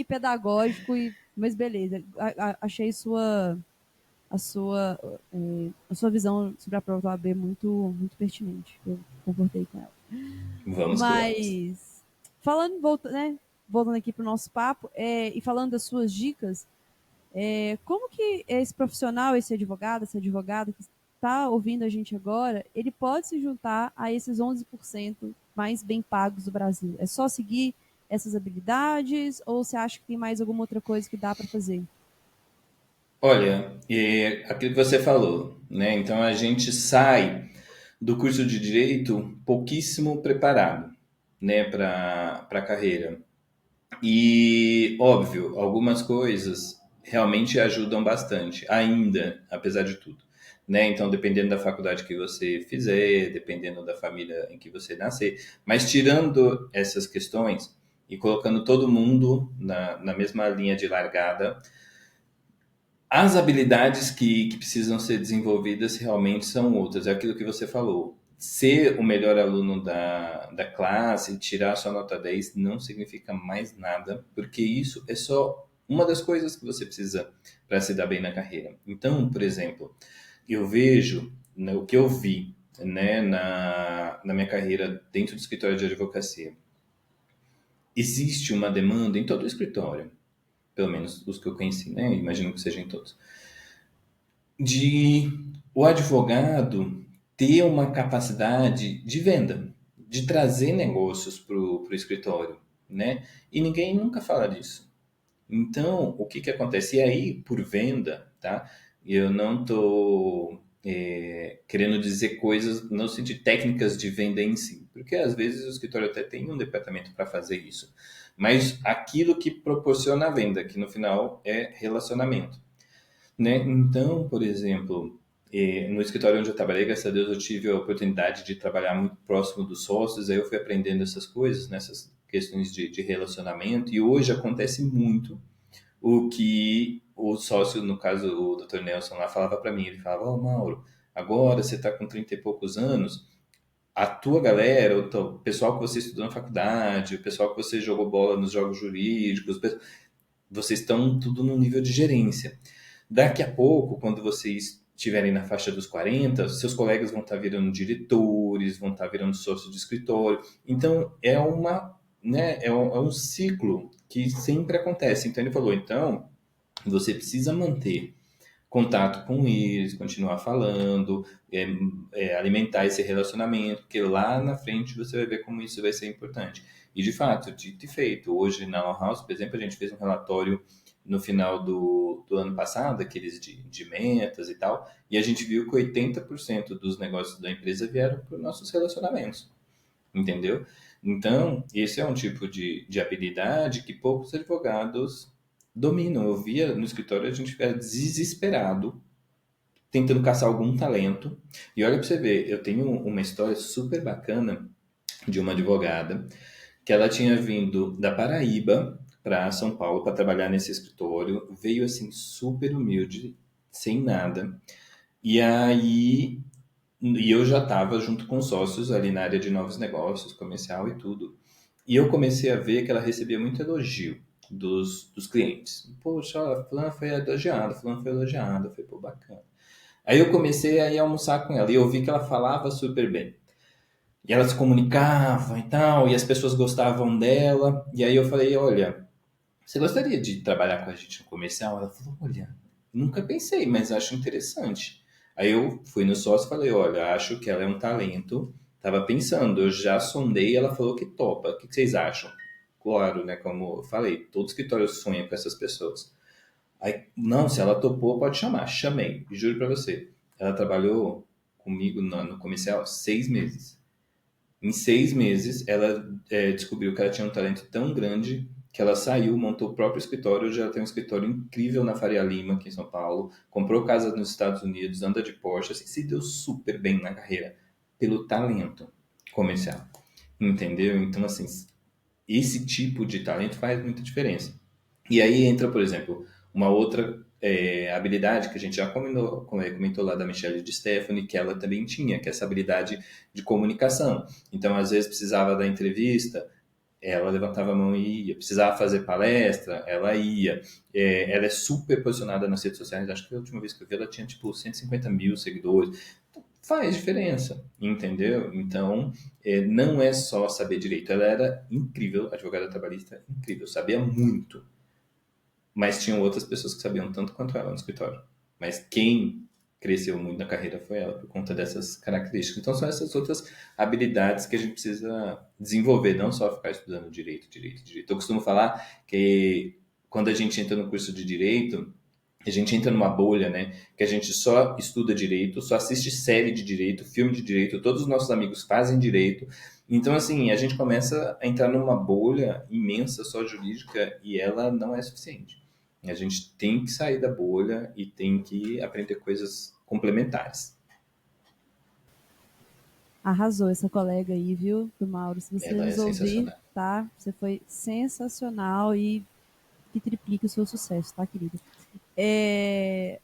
Speaker 1: pedagógico, mas beleza. Achei a sua visão sobre a prova do AB muito pertinente. Eu concordei com ela.
Speaker 2: Vamos que vamos.
Speaker 1: Mas, voltando aqui para o nosso papo, e falando das suas dicas, como que esse profissional, esse advogado, essa advogada que está ouvindo a gente agora, ele pode se juntar a esses 11% mais bem pagos do Brasil? É só seguir essas habilidades ou você acha que tem mais alguma outra coisa que dá para fazer?
Speaker 2: Olha, e aquilo que você falou, né? Então a gente sai do curso de direito pouquíssimo preparado, né, para a carreira. E, óbvio, algumas coisas realmente ajudam bastante, ainda, apesar de tudo. Né? Então, dependendo da faculdade que você fizer, dependendo da família em que você nascer, mas tirando essas questões e colocando todo mundo na mesma linha de largada, as habilidades que precisam ser desenvolvidas realmente são outras. É aquilo que você falou. Ser o melhor aluno da classe, tirar sua nota 10 não significa mais nada, porque isso é só uma das coisas que você precisa para se dar bem na carreira. Então, por exemplo, eu vejo, né, o que eu vi, né, na minha carreira dentro do escritório de advocacia. Existe uma demanda em todo o escritório, pelo menos os que eu conheci, né? Imagino que sejam em todos, de o advogado ter uma capacidade de venda, de trazer negócios para o escritório, né? E ninguém nunca fala disso. Então, o que que acontece? E aí, por venda, tá? Eu não estou querendo dizer coisas, não sei, de técnicas de venda em si, porque às vezes o escritório até tem um departamento para fazer isso. Mas aquilo que proporciona a venda, que no final é relacionamento, né? Então, por exemplo, no escritório onde eu trabalhei, graças a Deus, eu tive a oportunidade de trabalhar muito próximo dos sócios, aí eu fui aprendendo essas coisas, nessas questões de relacionamento, e hoje acontece muito o que o sócio, no caso o Dr. Nelson lá, falava para mim, ele falava, ô Mauro, agora você está com 30 e poucos anos, a tua galera, o pessoal que você estudou na faculdade, o pessoal que você jogou bola nos jogos jurídicos, vocês estão tudo no nível de gerência. Daqui a pouco, quando vocês estiverem na faixa dos 40, seus colegas vão estar virando diretores, vão estar virando sócios de escritório. Então, é um ciclo que sempre acontece. Então, ele falou, então, você precisa manter contato com eles, continuar falando, alimentar esse relacionamento, porque lá na frente você vai ver como isso vai ser importante. E de fato, dito e feito, hoje na Lan House, por exemplo, a gente fez um relatório no final do ano passado, aqueles de metas e tal, e a gente viu que 80% dos negócios da empresa vieram por nossos relacionamentos, entendeu? Então, esse é um tipo de habilidade que poucos advogados dominam. Eu via no escritório a gente ficar desesperado tentando caçar algum talento. E olha para você ver, eu tenho uma história super bacana de uma advogada que ela tinha vindo da Paraíba para São Paulo para trabalhar nesse escritório, veio assim super humilde, sem nada. E eu já estava junto com sócios ali na área de novos negócios, comercial e tudo. E eu comecei a ver que ela recebia muito elogio dos clientes. Poxa, ó, fulano foi elogiado, fulano foi elogiado. Eu falei, pô, bacana. Aí eu comecei a ir almoçar com ela e eu vi que ela falava super bem. E ela se comunicava e tal, e as pessoas gostavam dela. E aí eu falei, olha, você gostaria de trabalhar com a gente no comercial? Ela falou, olha, nunca pensei, mas acho interessante. Aí eu fui no sócio e falei, olha, acho que ela é um talento. Tava pensando, eu já sondei, ela falou que topa. O que vocês acham? Claro, né? Como eu falei, todo escritório sonha com essas pessoas. Aí, não, se ela topou, pode chamar. Chamei, juro pra você. Ela trabalhou comigo no comercial 6 meses. Em 6 meses, ela descobriu que ela tinha um talento tão grande que ela saiu, montou o próprio escritório. Hoje ela tem um escritório incrível na Faria Lima, aqui em São Paulo. Comprou casa nos Estados Unidos, anda de Porsche, assim, se deu super bem na carreira pelo talento comercial. Entendeu? Então, assim, esse tipo de talento faz muita diferença. E aí entra, por exemplo, uma outra habilidade que a gente já comentou lá da Michelle de Stephanie, que ela também tinha, que é essa habilidade de comunicação. Então, às vezes precisava da entrevista, ela levantava a mão e ia. Precisava fazer palestra, ela ia. Ela é super posicionada nas redes sociais. Acho que a última vez que eu vi ela tinha tipo 150 mil seguidores. Faz diferença, entendeu? Então, não é só saber direito. Ela era incrível, advogada trabalhista, incrível, sabia muito. Mas tinham outras pessoas que sabiam tanto quanto ela no escritório. Mas quem cresceu muito na carreira foi ela, por conta dessas características. Então, são essas outras habilidades que a gente precisa desenvolver, não só ficar estudando direito, direito, direito. Eu costumo falar que quando a gente entra no curso de direito, a gente entra numa bolha, né? Que a gente só estuda direito, só assiste série de direito, filme de direito, todos os nossos amigos fazem direito, Então, assim, a gente começa a entrar numa bolha imensa só jurídica e ela não é suficiente. A gente tem que sair da bolha e tem que aprender coisas complementares.
Speaker 1: Arrasou essa colega aí, viu, do Mauro? Se você
Speaker 2: Ela é
Speaker 1: nos ouvir,
Speaker 2: sensacional.
Speaker 1: tá? Você foi sensacional e que triplique o seu sucesso, tá, querida? É,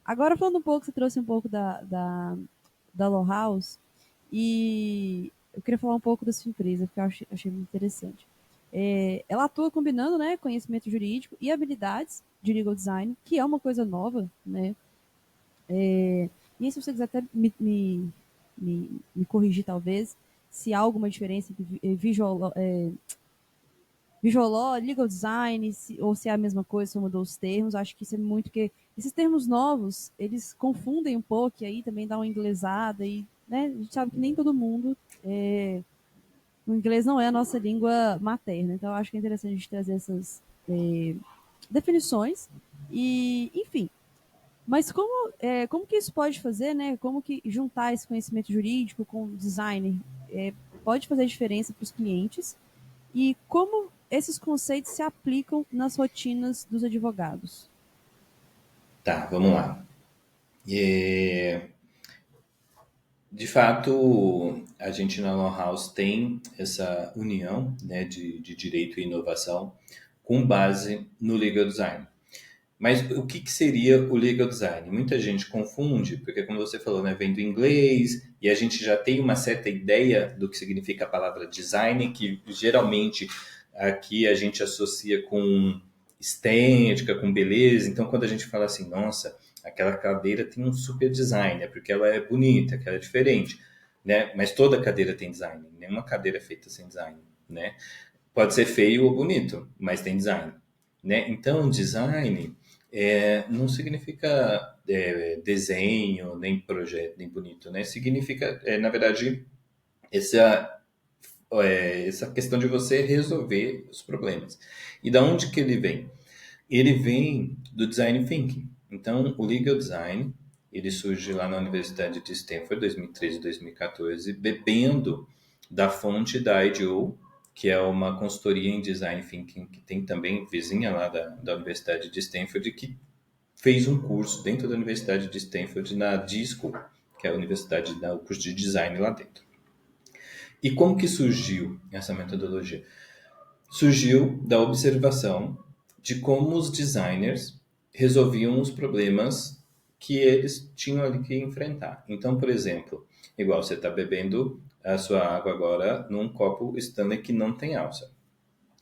Speaker 1: agora falando um pouco, você trouxe um pouco da Law House e eu queria falar um pouco da sua empresa, porque eu achei muito interessante. Ela atua combinando, né, conhecimento jurídico e habilidades de legal design, que é uma coisa nova, né? E aí, se você quiser até me corrigir, talvez, se há alguma diferença entre visual law, legal design, ou se é a mesma coisa, só mudou os termos. Acho que isso é muito que esses termos novos, eles confundem um pouco, e aí também dá uma inglesada, e né, a gente sabe que nem todo mundo, o inglês não é a nossa língua materna, então eu acho que é interessante a gente trazer essas definições, e enfim, mas como que isso pode fazer, né? Como que juntar esse conhecimento jurídico com o design pode fazer diferença para os clientes e como esses conceitos se aplicam nas rotinas dos advogados?
Speaker 2: Tá, vamos lá. É, de fato, a gente na Law House tem essa união, né, de direito e inovação com base no legal design. Mas o que, que seria o legal design? Muita gente confunde, porque como você falou, né, vem do inglês e a gente já tem uma certa ideia do que significa a palavra design, que geralmente aqui a gente associa com estética, com beleza. Então, quando a gente fala assim, nossa, aquela cadeira tem um super design, é porque ela é bonita, que ela é diferente, né? Mas toda cadeira tem design, nenhuma cadeira é feita sem design, né? Pode ser feio ou bonito, mas tem design, né? Então, design não significa desenho, nem projeto, nem bonito, né? Significa, na verdade, essa, essa questão de você resolver os problemas. E da onde que ele vem? Ele vem do design thinking. Então, o legal design, ele surge lá na Universidade de Stanford, 2013 e 2014, bebendo da fonte da IDEO, que é uma consultoria em design thinking que tem também vizinha lá da Universidade de Stanford, que fez um curso dentro da Universidade de Stanford na DISCO, que é a universidade o curso de design lá dentro. E como que surgiu essa metodologia? Surgiu da observação de como os designers resolviam os problemas que eles tinham ali que enfrentar. Então, por exemplo, igual você está bebendo a sua água agora num copo Stanley que não tem alça.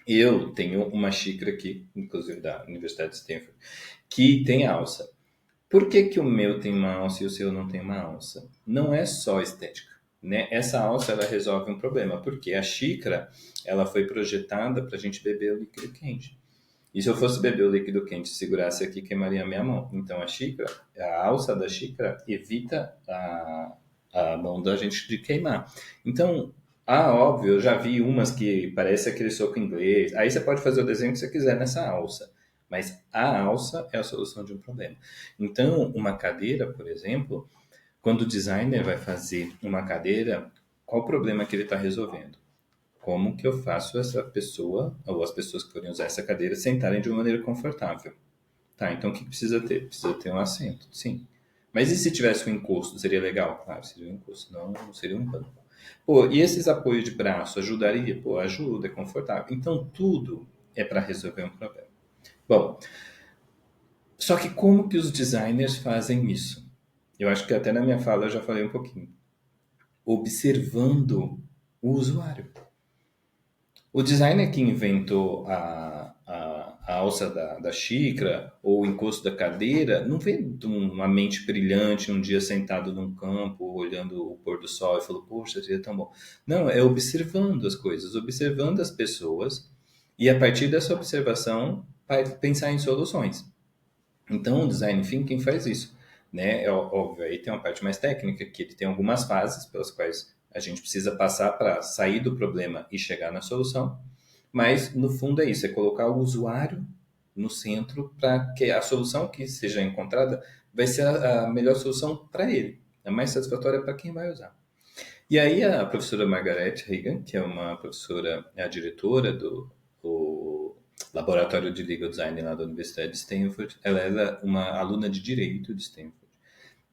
Speaker 2: Eu tenho uma xícara aqui, inclusive da Universidade de Stanford, que tem alça. Por que que o meu tem uma alça e o seu não tem uma alça? Não é só estética, né? Essa alça ela resolve um problema, porque a xícara ela foi projetada para a gente beber o líquido quente. E se eu fosse beber o líquido quente e segurasse aqui, queimaria a minha mão. Então a xícara, a alça da xícara evita a mão da gente de queimar. Então, óbvio, eu já vi umas que parece aquele soco inglês. Aí você pode fazer o desenho que você quiser nessa alça. Mas a alça é a solução de um problema. Então, uma cadeira, por exemplo, quando o designer vai fazer uma cadeira, qual o problema que ele está resolvendo? Como que eu faço essa pessoa, ou as pessoas que forem usar essa cadeira, sentarem de uma maneira confortável? Tá, então o que precisa ter? Precisa ter um assento, sim. Mas e se tivesse um encosto, seria legal? Claro, seria um encosto, não seria um banco. Pô, e esses apoios de braço ajudaria? Pô, ajuda, é confortável. Então tudo é para resolver um problema. Bom, só que como que os designers fazem isso? Eu acho que até na minha fala eu já falei um pouquinho. Observando o usuário. O designer que inventou a alça da xícara ou o encosto da cadeira não veio de uma mente brilhante um dia sentado num campo olhando o pôr do sol e falou, poxa, seria tão bom. Não, é observando as coisas, observando as pessoas e a partir dessa observação pensar em soluções. Então, o design thinking faz isso, né? É óbvio, aí tem uma parte mais técnica, que ele tem algumas fases pelas quais a gente precisa passar para sair do problema e chegar na solução, mas no fundo é isso, é colocar o usuário no centro para que a solução que seja encontrada vai ser a melhor solução para ele, a mais satisfatória para quem vai usar. E aí a professora Margaret Hagan, que é uma professora, é a diretora do Laboratório de Legal Design lá da Universidade de Stanford, ela era uma aluna de Direito de Stanford.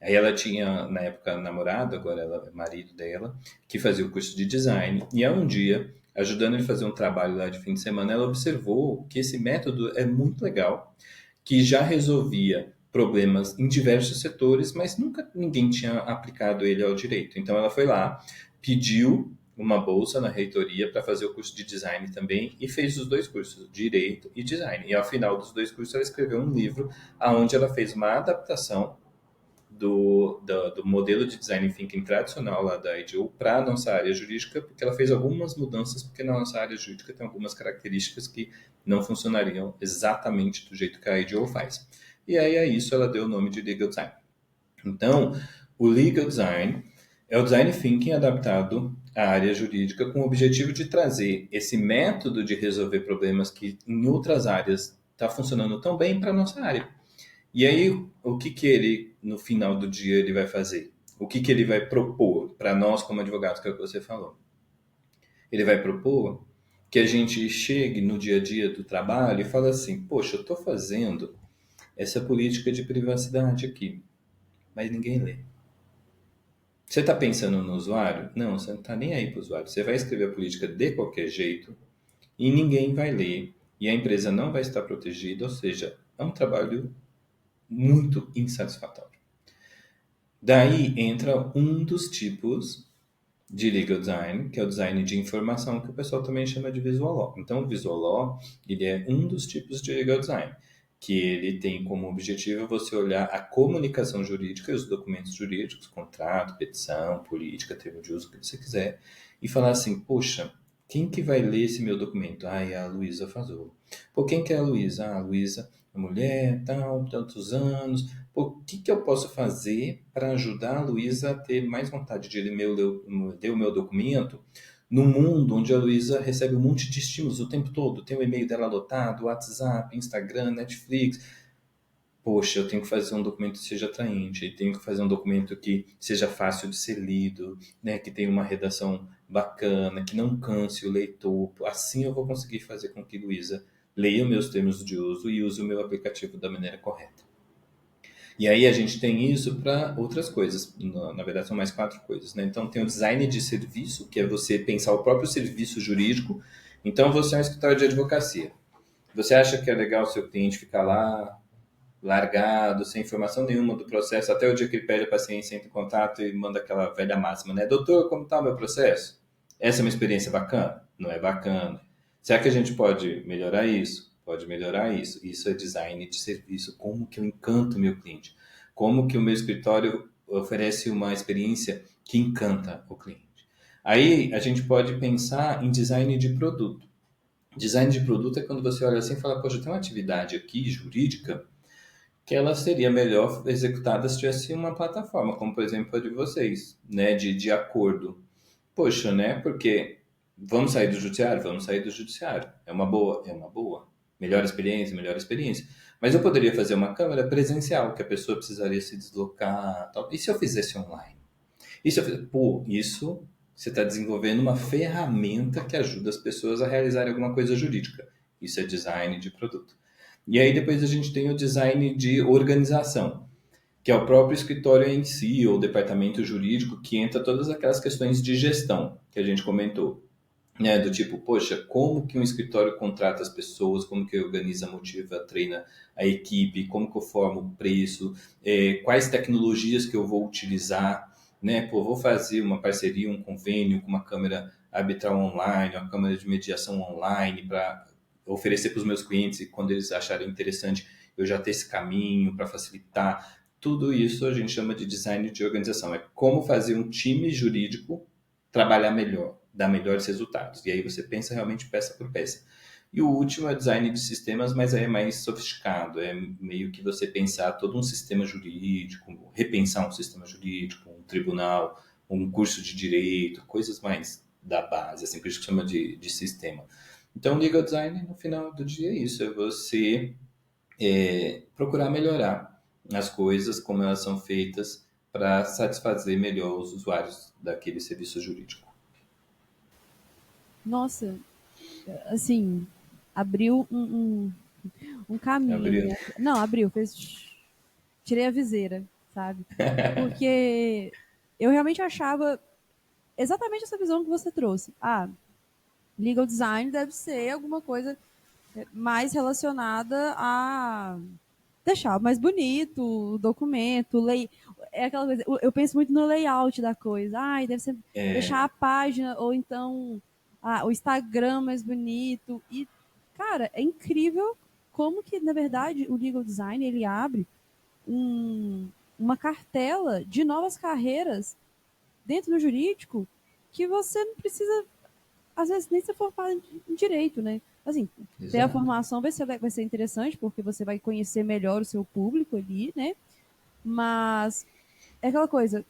Speaker 2: Aí ela tinha, na época, namorado, agora ela é marido dela, que fazia o curso de design. E aí um dia, ajudando ele a fazer um trabalho lá de fim de semana, ela observou que esse método é muito legal, que já resolvia problemas em diversos setores, mas nunca ninguém tinha aplicado ele ao direito. Então ela foi lá, pediu uma bolsa na reitoria para fazer o curso de design também e fez os dois cursos, direito e design. E ao final dos dois cursos ela escreveu um livro aonde ela fez uma adaptação do modelo de design thinking tradicional lá da IDEO para a nossa área jurídica, porque ela fez algumas mudanças, porque na nossa área jurídica tem algumas características que não funcionariam exatamente do jeito que a IDEO faz. E aí a isso ela deu o nome de Legal Design. Então, o Legal Design é o design thinking adaptado à área jurídica com o objetivo de trazer esse método de resolver problemas que em outras áreas está funcionando tão bem para a nossa área. E aí, o que que ele, no final do dia, ele vai fazer? O que que ele vai propor para nós, como advogados, que é o que você falou? Ele vai propor que a gente chegue no dia a dia do trabalho e fale assim, poxa, eu estou fazendo essa política de privacidade aqui, mas ninguém lê. Você está pensando no usuário? Não, você não está nem aí para o usuário. Você vai escrever a política de qualquer jeito e ninguém vai ler e a empresa não vai estar protegida, ou seja, é um trabalho muito insatisfatório. Daí entra um dos tipos de legal design, que é o design de informação, que o pessoal também chama de visual law. Então, o visual law, ele é um dos tipos de legal design, que ele tem como objetivo você olhar a comunicação jurídica e os documentos jurídicos, contrato, petição, política, termo de uso, o que você quiser, e falar assim, poxa, quem que vai ler esse meu documento? Ah, é a Luísa Fazolo. Pô, quem que é a Luísa? Ah, a Luísa é mulher, tal, tantos anos. Pô, o que que eu posso fazer para ajudar a Luísa a ter mais vontade de ler o meu documento num mundo onde a Luísa recebe um monte de estímulos o tempo todo? Tem o e-mail dela lotado, WhatsApp, Instagram, Netflix. Poxa, eu tenho que fazer um documento que seja atraente, tenho que fazer um documento que seja fácil de ser lido, né, que tenha uma redação bacana, que não canse o leitor. Assim eu vou conseguir fazer com que Luísa leia meus termos de uso e use o meu aplicativo da maneira correta. E aí a gente tem isso para outras coisas. Na verdade, são mais quatro coisas, né? Então tem o design de serviço, que é você pensar o próprio serviço jurídico. Então você é um escritório de advocacia. Você acha que é legal o seu cliente ficar lá largado, sem informação nenhuma do processo, até o dia que ele pede a paciência, entra em contato e manda aquela velha máxima, né? Doutor, como está o meu processo? Essa é uma experiência bacana? Não é bacana. Será que a gente pode melhorar isso? Pode melhorar isso. Isso é design de serviço. Como que eu encanto o meu cliente? Como que o meu escritório oferece uma experiência que encanta o cliente? Aí a gente pode pensar em design de produto. Design de produto é quando você olha assim e fala, poxa, tem uma atividade aqui jurídica que ela seria melhor executada se tivesse uma plataforma, como por exemplo a de vocês, né, de acordo. Poxa, né? Porque vamos sair do judiciário? Vamos sair do judiciário. É uma boa? É uma boa. Melhor experiência, melhor experiência. Mas eu poderia fazer uma câmera presencial, que a pessoa precisaria se deslocar, tal. E se eu fizesse online? E se eu fizer... Pô, isso você está desenvolvendo uma ferramenta que ajuda as pessoas a realizarem alguma coisa jurídica. Isso é design de produto. E aí depois a gente tem o design de organização, que é o próprio escritório em si, ou departamento jurídico, que entra todas aquelas questões de gestão que a gente comentou. Né, do tipo, poxa, como que um escritório contrata as pessoas, como que organiza, motiva, treina a equipe, como que eu formo o preço, quais tecnologias que eu vou utilizar, né? Pô, vou fazer uma parceria, um convênio com uma câmara arbitral online, uma câmara de mediação online para oferecer para os meus clientes e quando eles acharem interessante eu já ter esse caminho para facilitar. Tudo isso a gente chama de design de organização. É como fazer um time jurídico trabalhar melhor, dar melhores resultados. E aí você pensa realmente peça por peça. E o último é design de sistemas, mas aí é mais sofisticado. É meio que você pensar todo um sistema jurídico, repensar um sistema jurídico, um tribunal, um curso de direito, coisas mais da base, assim, por isso que chama de sistema. Então, legal design, no final do dia, é isso. É você procurar melhorar as coisas, como elas são feitas, para satisfazer melhor os usuários daquele serviço jurídico.
Speaker 1: Nossa, assim, abriu um caminho na
Speaker 2: Abriu.
Speaker 1: minha... Não, abriu, fez... Tirei a viseira, sabe? Porque eu realmente achava exatamente essa visão que você trouxe. Ah, legal design deve ser alguma coisa mais relacionada a deixar mais bonito o documento, é aquela coisa, eu penso muito no layout da coisa. Ai, deve ser deixar a página ou então o Instagram mais bonito. E, cara, é incrível como que, na verdade, o legal design ele abre uma cartela de novas carreiras dentro do jurídico que você não precisa, às vezes, nem se formar em direito, né? Assim, ter a
Speaker 2: Exato.
Speaker 1: formação vai ser interessante, porque você vai conhecer melhor o seu público ali, né? Mas é aquela coisa,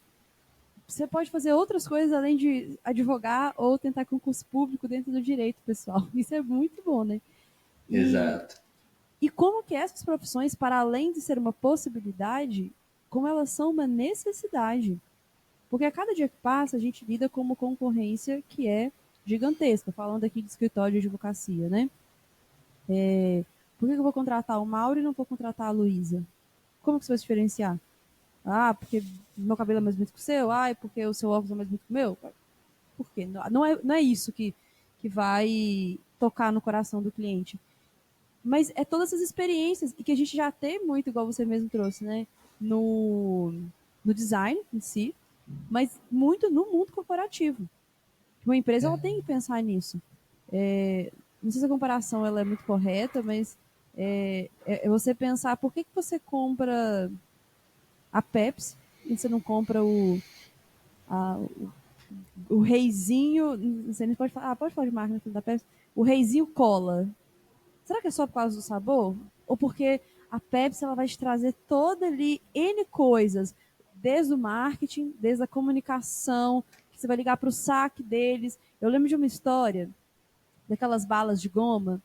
Speaker 1: você pode fazer outras coisas além de advogar ou tentar concurso público dentro do direito, pessoal. Isso é muito bom, né? E,
Speaker 2: Exato.
Speaker 1: e como que essas profissões, para além de ser uma possibilidade, como elas são uma necessidade. Porque a cada dia que passa, a gente lida com uma concorrência que é gigantesca, falando aqui de escritório de advocacia, né? Por que eu vou contratar o Mauro e não vou contratar a Luísa? Como que você vai se diferenciar? Ah, porque meu cabelo é mais bonito que o seu? Ah, é porque o seu óculos é mais bonito que o meu? Por quê? Não é isso que vai tocar no coração do cliente. Mas é todas essas experiências e que a gente já tem muito, igual você mesmo trouxe, né? No, no design em si, mas muito no mundo corporativo. Uma empresa ela tem que pensar nisso. Não sei se a comparação ela é muito correta, mas é você pensar por que você compra a Pepsi e você não compra a, o reizinho, não sei, nem pode falar, pode falar de marca da Pepsi, o reizinho cola. Será que é só por causa do sabor? Ou porque a Pepsi ela vai te trazer toda ali N coisas, desde o marketing, desde a comunicação, que você vai ligar para o saque deles. Eu lembro de uma história daquelas balas de goma,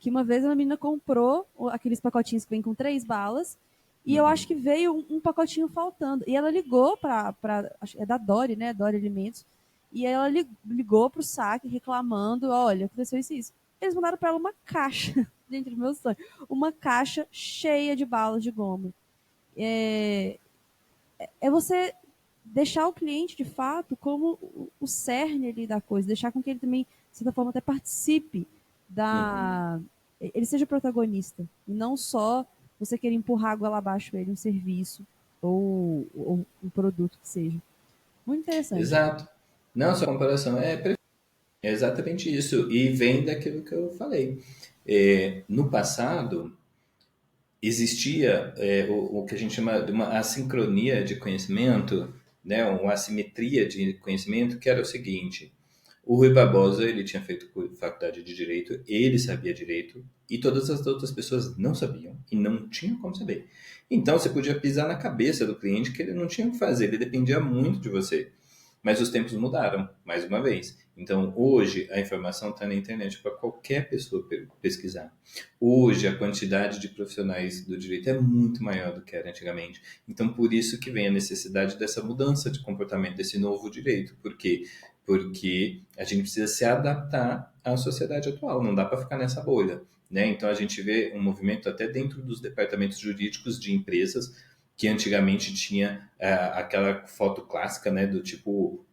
Speaker 1: que uma vez uma menina comprou aqueles pacotinhos que vem com 3 balas, e eu acho que veio um pacotinho faltando. E ela ligou para. É da Dori, né? Dori Alimentos. E ela ligou para o saque reclamando: olha, aconteceu isso e isso. Eles mandaram para ela uma caixa, dentro do meu sonho, uma caixa cheia de balas de goma. É você deixar o cliente, de fato, como o cerne ali da coisa, deixar com que ele também, de certa forma, até participe da. Ele seja protagonista. E não só você querer empurrar água lá abaixo ele, um serviço ou um produto que seja. Muito interessante.
Speaker 2: Exato. Não, sua comparação é exatamente isso. E vem daquilo que eu falei. No passado, existia o que a gente chama de uma assincronia de conhecimento, né, uma assimetria de conhecimento, que era o seguinte: o Rui Barbosa ele tinha feito faculdade de direito, ele sabia direito e todas as outras pessoas não sabiam e não tinham como saber. Então você podia pisar na cabeça do cliente que ele não tinha o que fazer, ele dependia muito de você. Mas os tempos mudaram, mais uma vez. Então, hoje, a informação está na internet para qualquer pessoa pesquisar. Hoje, a quantidade de profissionais do direito é muito maior do que era antigamente. Então, por isso que vem a necessidade dessa mudança de comportamento, desse novo direito. Por quê? Porque a gente precisa se adaptar à sociedade atual, não dá para ficar nessa bolha. Né? Então, a gente vê um movimento até dentro dos departamentos jurídicos de empresas que antigamente tinha aquela foto clássica, né, do tipo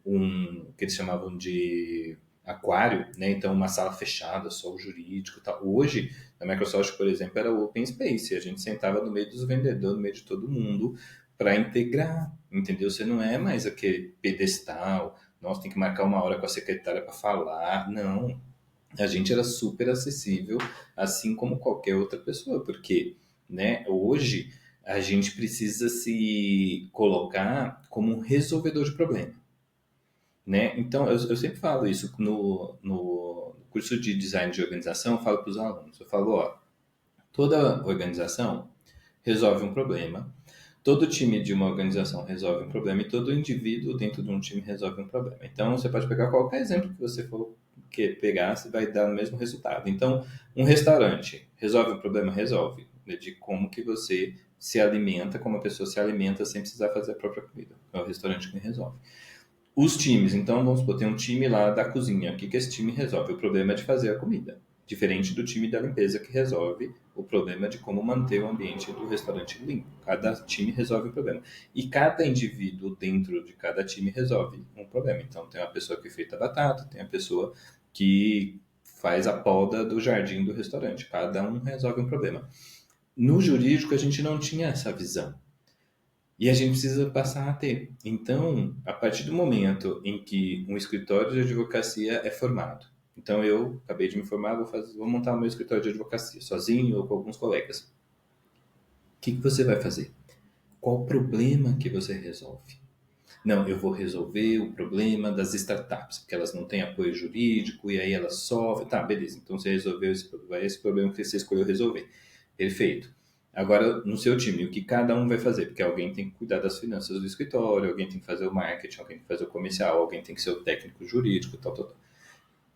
Speaker 2: que eles chamavam de aquário, né, então uma sala fechada, só o jurídico e tal. Hoje, na Microsoft, por exemplo, era o Open Space, a gente sentava no meio dos vendedores, no meio de todo mundo, para integrar, entendeu? Você não é mais aquele pedestal, nossa, tem que marcar uma hora com a secretária para falar, não. A gente era super acessível, assim como qualquer outra pessoa, porque, né, hoje a gente precisa se colocar como um resolvedor de problema, né? Então, eu sempre falo isso no curso de design de organização, eu falo para os alunos, eu falo, ó, toda organização resolve um problema, todo time de uma organização resolve um problema e todo indivíduo dentro de um time resolve um problema. Então, você pode pegar qualquer exemplo que você for que pegar, você vai dar o mesmo resultado. Então, um restaurante resolve um problema? Resolve. De como que você se alimenta como a pessoa se alimenta sem precisar fazer a própria comida. É o restaurante que resolve. Os times, então, vamos supor, tem um time lá da cozinha. O que esse time resolve? O problema é de fazer a comida. Diferente do time da limpeza que resolve o problema de como manter o ambiente do restaurante limpo. Cada time resolve um problema. E cada indivíduo dentro de cada time resolve um problema. Então, tem a pessoa que frita a batata, tem a pessoa que faz a poda do jardim do restaurante. Cada um resolve um problema. No jurídico, a gente não tinha essa visão. E a gente precisa passar a ter. Então, a partir do momento em que um escritório de advocacia é formado, então eu acabei de me formar, vou montar o meu escritório de advocacia, sozinho ou com alguns colegas. O que você vai fazer? Qual o problema que você resolve? Não, eu vou resolver o problema das startups, porque elas não têm apoio jurídico e aí elas sofrem. Tá, beleza. Então você resolveu esse problema que você escolheu resolver. Perfeito. Agora, no seu time, o que cada um vai fazer? Porque alguém tem que cuidar das finanças do escritório, alguém tem que fazer o marketing, alguém tem que fazer o comercial, alguém tem que ser o técnico jurídico, tal, tal, tal.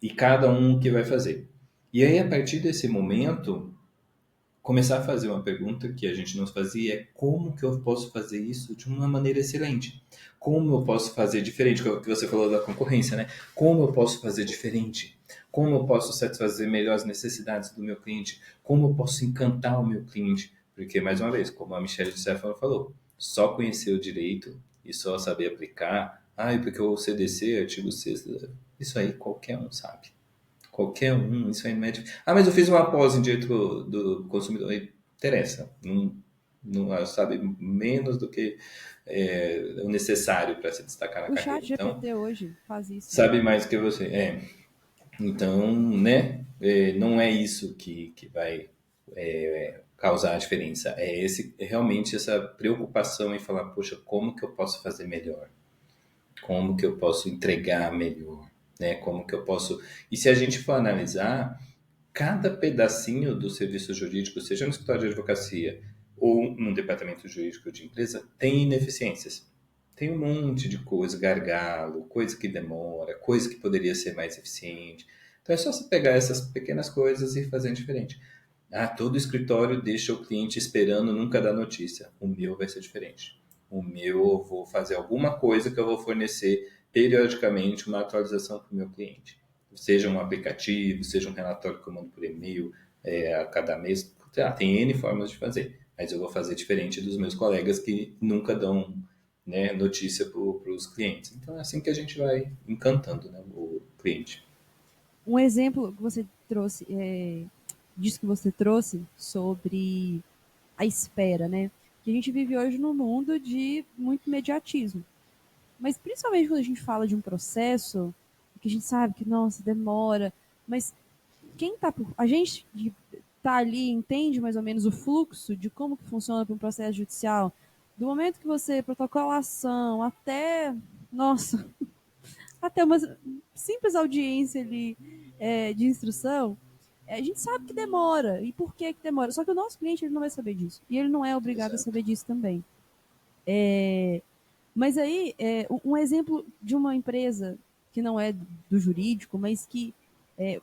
Speaker 2: E cada um que vai fazer. E aí, a partir desse momento, começar a fazer uma pergunta que a gente não fazia é como que eu posso fazer isso de uma maneira excelente? Como eu posso fazer diferente? Que é o que você falou da concorrência, né? Como eu posso fazer diferente? Como eu posso satisfazer melhor as necessidades do meu cliente? Como eu posso encantar o meu cliente? Porque, mais uma vez, como a Michelle de Stefano falou, só conhecer o direito e só saber aplicar, porque o CDC, artigo 6º, isso aí qualquer um sabe. Qualquer um, isso aí não é difícil. Mas eu fiz uma pós em direito do consumidor. Interessa. Não, não sabe menos do que o necessário para se destacar na
Speaker 1: O chat
Speaker 2: carreira. Então,
Speaker 1: GPT hoje faz isso, né?
Speaker 2: sabe mais que você. Então, né? Não é isso que vai causar a diferença. Realmente essa preocupação em falar, poxa, como que eu posso fazer melhor? Como que eu posso entregar melhor? Né? Como que eu posso... E se a gente for analisar, cada pedacinho do serviço jurídico, seja no escritório de advocacia ou no departamento jurídico de empresa, tem ineficiências. Tem um monte de coisa, gargalo, coisa que demora, coisa que poderia ser mais eficiente. Então é só você pegar essas pequenas coisas e fazer diferente. Todo escritório deixa o cliente esperando, nunca dá notícia. O meu vai ser diferente. O meu, eu vou fazer alguma coisa que eu vou fornecer periodicamente uma atualização para o meu cliente. Seja um aplicativo, seja um relatório que eu mando por e-mail a cada mês. Tem N formas de fazer, mas eu vou fazer diferente dos meus colegas que nunca dão, né, notícia para os clientes. Então é assim que a gente vai encantando, né, o cliente.
Speaker 1: Um exemplo que você trouxe, disso que você trouxe sobre a espera, né? Que a gente vive hoje num mundo de muito imediatismo. Mas principalmente quando a gente fala de um processo, que a gente sabe que, nossa, demora, mas quem tá por... A gente que tá ali entende mais ou menos o fluxo de como que funciona para um processo judicial, do momento que você protocola a ação até, nossa, até uma simples audiência ali de instrução, a gente sabe que demora. E por que demora? Só que o nosso cliente ele não vai saber disso. E ele não é obrigado a
Speaker 2: Exato.
Speaker 1: saber disso também. Mas aí, um exemplo de uma empresa que não é do jurídico, mas que,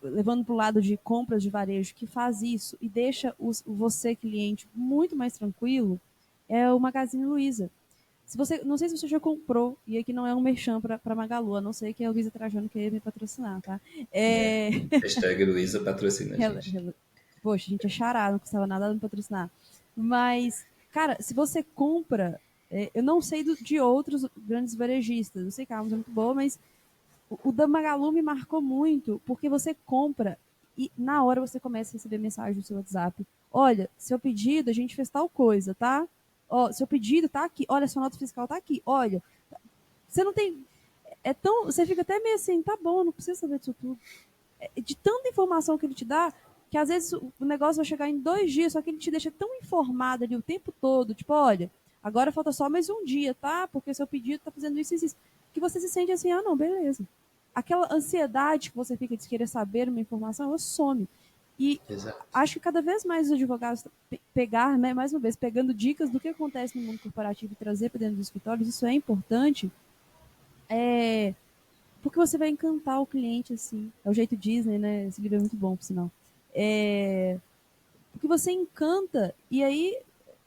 Speaker 1: levando para o lado de compras de varejo, que faz isso e deixa você, cliente, muito mais tranquilo, é o Magazine Luiza. Se você, não sei se você já comprou, e aqui não é um merchan para Magalu, a não ser que a Luiza Trajano queira me patrocinar, tá? É...
Speaker 2: Hashtag Luísa patrocina a gente.
Speaker 1: Poxa, a gente é chará, não custava nada me patrocinar. Mas, cara, se você compra, eu não sei de outros grandes varejistas, eu sei que a Amazon é muito boa, mas o da Magalu me marcou muito, porque você compra e na hora você começa a receber mensagem no seu WhatsApp. Olha, seu pedido, a gente fez tal coisa, tá? Ó, seu pedido tá aqui. Olha, sua nota fiscal tá aqui. Olha, você não tem. É tão. Você fica até meio assim, tá bom, não precisa saber disso tudo. De tanta informação que ele te dá, que às vezes o negócio vai chegar em 2 dias, só que ele te deixa tão informado ali o tempo todo, tipo, olha, agora falta só mais um dia, tá? Porque seu pedido tá fazendo isso e isso, que você se sente assim, não, beleza. Aquela ansiedade que você fica de querer saber uma informação, ela some. E
Speaker 2: Exato.
Speaker 1: acho que cada vez mais os advogados pegar, né, mais uma vez, pegando dicas do que acontece no mundo corporativo e trazer para dentro dos escritórios, isso é importante, porque você vai encantar o cliente, assim. É o jeito Disney, né? Esse livro é muito bom, por sinal. Porque você encanta, e aí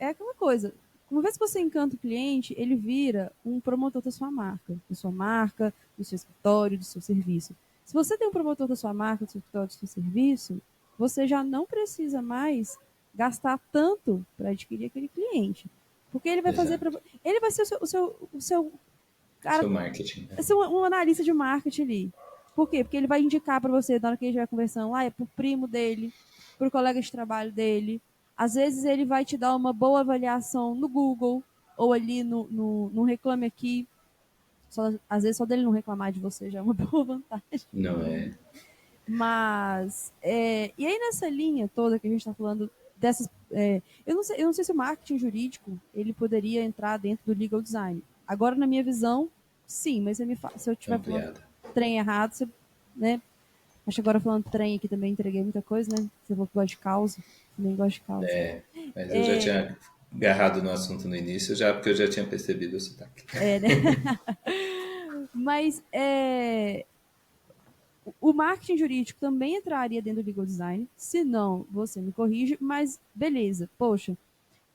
Speaker 1: é aquela coisa. Uma vez que você encanta o cliente, ele vira um promotor da sua marca, do seu escritório, do seu serviço. Se você tem um promotor da sua marca, do seu escritório, do seu serviço, você já não precisa mais gastar tanto para adquirir aquele cliente. Porque ele vai fazer
Speaker 2: Exato.
Speaker 1: ele vai ser o seu cara,
Speaker 2: Seu marketing,
Speaker 1: vai
Speaker 2: né?
Speaker 1: ser um analista de marketing ali. Por quê? Porque ele vai indicar para você, na hora que ele estiver conversando lá, é pro primo dele, pro colega de trabalho dele. Às vezes ele vai te dar uma boa avaliação no Google ou ali no Reclame Aqui. Às vezes só dele não reclamar de você já é uma boa vantagem.
Speaker 2: Não é?
Speaker 1: Mas, e aí nessa linha toda que a gente está falando dessas, eu não sei se o marketing jurídico ele poderia entrar dentro do legal design. Agora, na minha visão, sim, mas você me fala, se eu estiver falando
Speaker 2: Ampliada.
Speaker 1: trem errado, você, né? Acho que agora falando trem aqui também entreguei muita coisa, né? Você falou que gosta de causa, também gosta de causa.
Speaker 2: Mas eu já tinha agarrado no assunto no início, já porque eu já tinha percebido o sotaque.
Speaker 1: Né? Mas o marketing jurídico também entraria dentro do legal design. Se não, você me corrige, mas beleza. Poxa,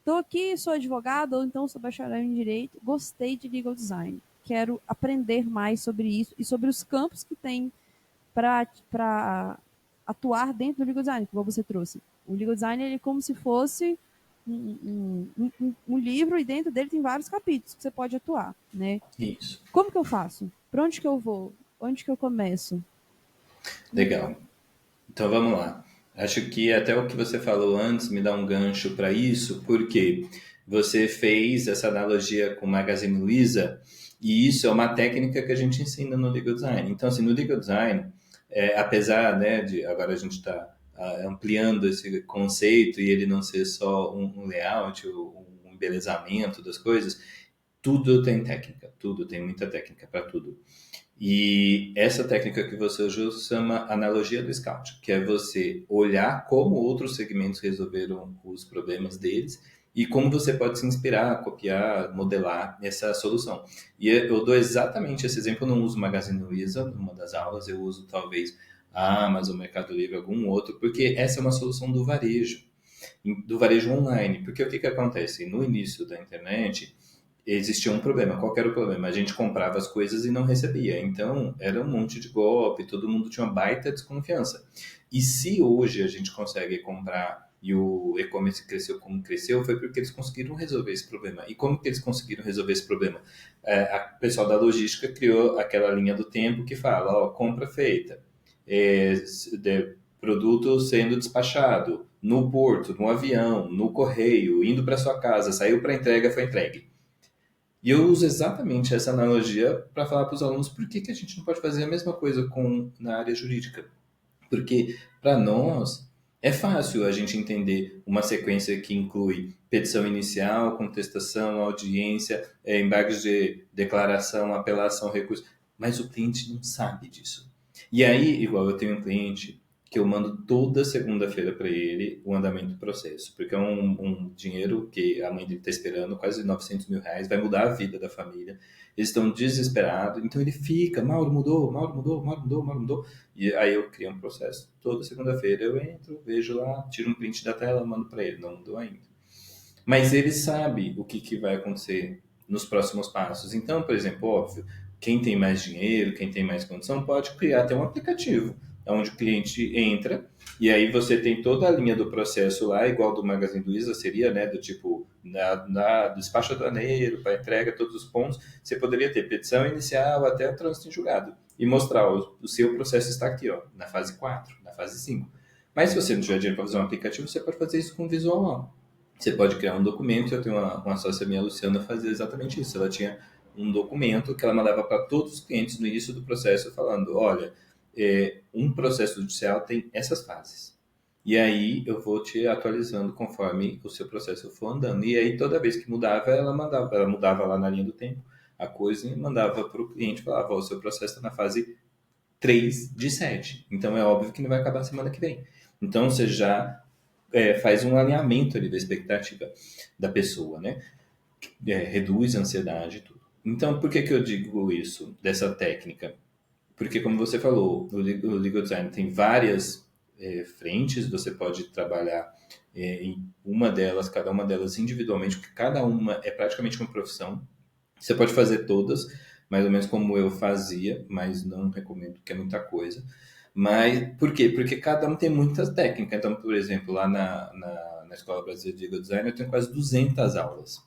Speaker 1: tô aqui, sou advogado ou então sou bacharel em direito, gostei de legal design. Quero aprender mais sobre isso e sobre os campos que tem para atuar dentro do legal design, como você trouxe. O legal design ele é como se fosse um livro e dentro dele tem vários capítulos que você pode atuar, né?
Speaker 2: Isso.
Speaker 1: Como que eu faço? Para onde que eu vou? Onde que eu começo? Me fala.
Speaker 2: Legal. Então vamos lá. Acho que até o que você falou antes me dá um gancho para isso, porque você fez essa analogia com o Magazine Luiza, e isso é uma técnica que a gente ensina no legal design. Então, assim, no legal design, apesar, né, de agora a gente está ampliando esse conceito e ele não ser só um layout, um embelezamento das coisas, tudo tem técnica, tudo tem muita técnica para tudo. E essa técnica que você usou se chama analogia do scout, que é você olhar como outros segmentos resolveram os problemas deles e como você pode se inspirar, copiar, modelar essa solução. E eu dou exatamente esse exemplo, eu não uso Magazine Luiza numa das aulas, eu uso talvez a Amazon, Mercado Livre, algum outro, porque essa é uma solução do varejo online. Porque o que acontece? No início da internet, existia um problema. Qual que era o problema? A gente comprava as coisas e não recebia. Então, era um monte de golpe, todo mundo tinha uma baita desconfiança. E se hoje a gente consegue comprar e o e-commerce cresceu como cresceu, foi porque eles conseguiram resolver esse problema. E como que eles conseguiram resolver esse problema? O pessoal da logística criou aquela linha do tempo que fala, ó, compra feita, produto sendo despachado no porto, no avião, no correio, indo para sua casa, saiu para entrega, foi entregue. E eu uso exatamente essa analogia para falar para os alunos por que a gente não pode fazer a mesma coisa na área jurídica. Porque para nós é fácil a gente entender uma sequência que inclui petição inicial, contestação, audiência, embargos de declaração, apelação, recurso. Mas o cliente não sabe disso. E aí, igual eu tenho um cliente que eu mando toda segunda-feira para ele o andamento do processo, porque é um dinheiro que a mãe dele está esperando, quase R$ 900.000, vai mudar a vida da família. Eles estão desesperados, então ele fica, Mauro mudou, Mauro mudou, Mauro mudou, Mauro mudou. E aí eu crio um processo. Toda segunda-feira eu entro, vejo lá, tiro um print da tela, mando para ele, não mudou ainda. Mas ele sabe o que vai acontecer nos próximos passos. Então, por exemplo, óbvio, quem tem mais dinheiro, quem tem mais condição, pode criar até um aplicativo, onde o cliente entra e aí você tem toda a linha do processo lá, igual do Magazine Luiza seria, né, do tipo, do despacho aduaneiro, para entrega, todos os pontos, você poderia ter petição inicial até o trânsito em julgado e mostrar o seu processo está aqui, ó, na fase 4, na fase 5. Mas se você não tiver dinheiro para fazer um aplicativo, você pode fazer isso com visual lá. Você pode criar um documento, eu tenho uma sócia minha, Luciana, fazia exatamente isso. Ela tinha um documento que ela mandava para todos os clientes no início do processo, falando, olha, um processo judicial tem essas fases. E aí eu vou te atualizando conforme o seu processo for andando. E aí toda vez que mudava, ela mudava lá na linha do tempo a coisa e mandava para o cliente, falava, o seu processo está na fase 3 de 7. Então é óbvio que não vai acabar semana que vem. Então você já faz um alinhamento ali da expectativa da pessoa, né? Reduz a ansiedade e tudo. Então, por que eu digo isso, dessa técnica? Porque, como você falou, o legal design tem várias frentes, você pode trabalhar em uma delas, cada uma delas individualmente, porque cada uma é praticamente uma profissão. Você pode fazer todas, mais ou menos como eu fazia, mas não recomendo, porque é muita coisa. Mas por quê? Porque cada um tem muitas técnicas. Então, por exemplo, lá na Escola Brasileira de Legal Design, eu tenho quase 200 aulas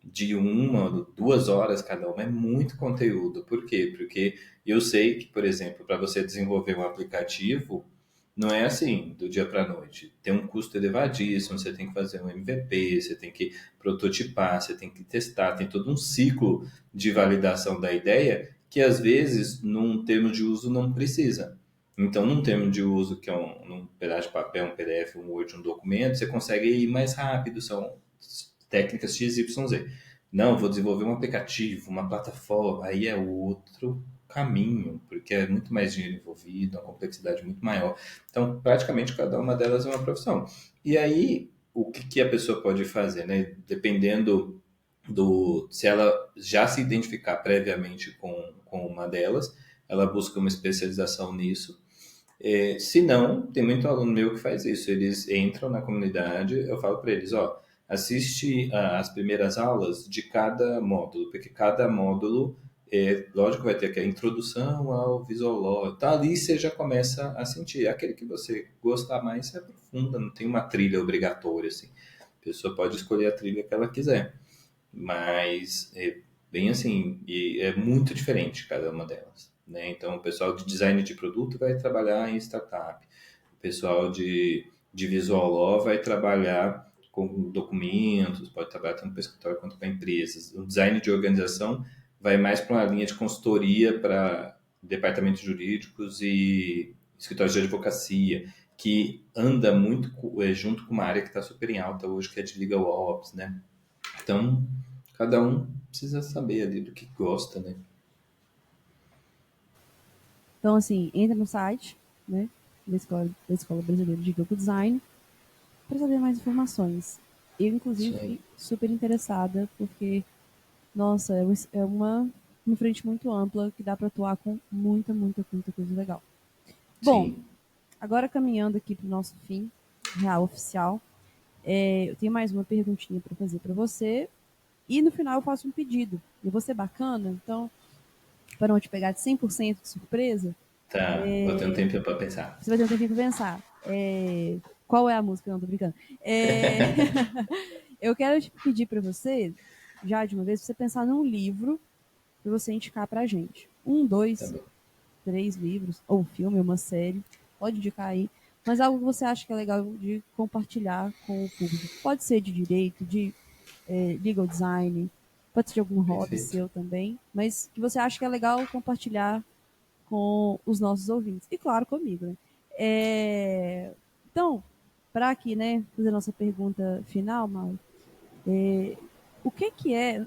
Speaker 2: de 1, 2 horas cada uma, é muito conteúdo. Por quê? Porque eu sei que, por exemplo, para você desenvolver um aplicativo, não é assim, do dia para a noite. Tem um custo elevadíssimo, você tem que fazer um MVP, você tem que prototipar, você tem que testar, tem todo um ciclo de validação da ideia que, às vezes, num termo de uso não precisa. Então, num termo de uso, que é um pedaço de papel, um PDF, um Word, um documento, você consegue ir mais rápido, são técnicas X, Y, Z. Não, vou desenvolver um aplicativo, uma plataforma, aí é outro caminho, porque é muito mais dinheiro envolvido, uma complexidade muito maior. Então, praticamente cada uma delas é uma profissão. E aí, o que a pessoa pode fazer, né? Dependendo se ela já se identificar previamente com uma delas, ela busca uma especialização nisso. Se não, tem muito aluno meu que faz isso. Eles entram na comunidade, eu falo para eles, ó, assiste as primeiras aulas de cada módulo, porque cada módulo, lógico, vai ter aqui a introdução ao visual. Tá ali você já começa a sentir. Aquele que você gostar mais, você aprofunda, não tem uma trilha obrigatória, assim. A pessoa pode escolher a trilha que ela quiser, mas é bem assim, e é muito diferente cada uma delas, né? Então, o pessoal de design de produto vai trabalhar em startup, o pessoal de visual law vai trabalhar com documentos, pode trabalhar tanto para escritório quanto para empresas. O design de organização vai mais para uma linha de consultoria para departamentos jurídicos e escritórios de advocacia, que anda muito junto com uma área que está super em alta hoje, que é de legal ops, né? Então, cada um precisa saber ali do que gosta, né?
Speaker 1: Então, assim, entra no site, né, da Escola Brasileira de Legal Design para saber mais informações. Eu, inclusive,
Speaker 2: Isso
Speaker 1: fiquei
Speaker 2: aí.
Speaker 1: super interessada, porque, nossa, é uma frente muito ampla que dá para atuar com muita, muita, muita coisa legal. Bom,
Speaker 2: Sim.
Speaker 1: agora caminhando aqui para o nosso fim real oficial, eu tenho mais uma perguntinha para fazer para você e no final eu faço um pedido. Eu vou ser bacana, então, para não te pegar de 100% de surpresa,
Speaker 2: Tá, vou ter um tempinho para pensar.
Speaker 1: você vai ter um tempinho para pensar. Qual é a música? Não, tô brincando. Eu quero te pedir para você, já de uma vez, você pensar num livro para você indicar para a gente. Um,
Speaker 2: Tá
Speaker 1: dois,
Speaker 2: bom.
Speaker 1: 3 livros, ou um filme, ou uma série, pode indicar aí, mas algo que você acha que é legal de compartilhar com o público. Pode ser de direito, de legal design, pode ser de algum hobby
Speaker 2: Perfeito.
Speaker 1: seu também, mas que você acha que é legal compartilhar com os nossos ouvintes. E claro, comigo, né? Então, para aqui, né, fazer nossa pergunta final, Mauro, o que é,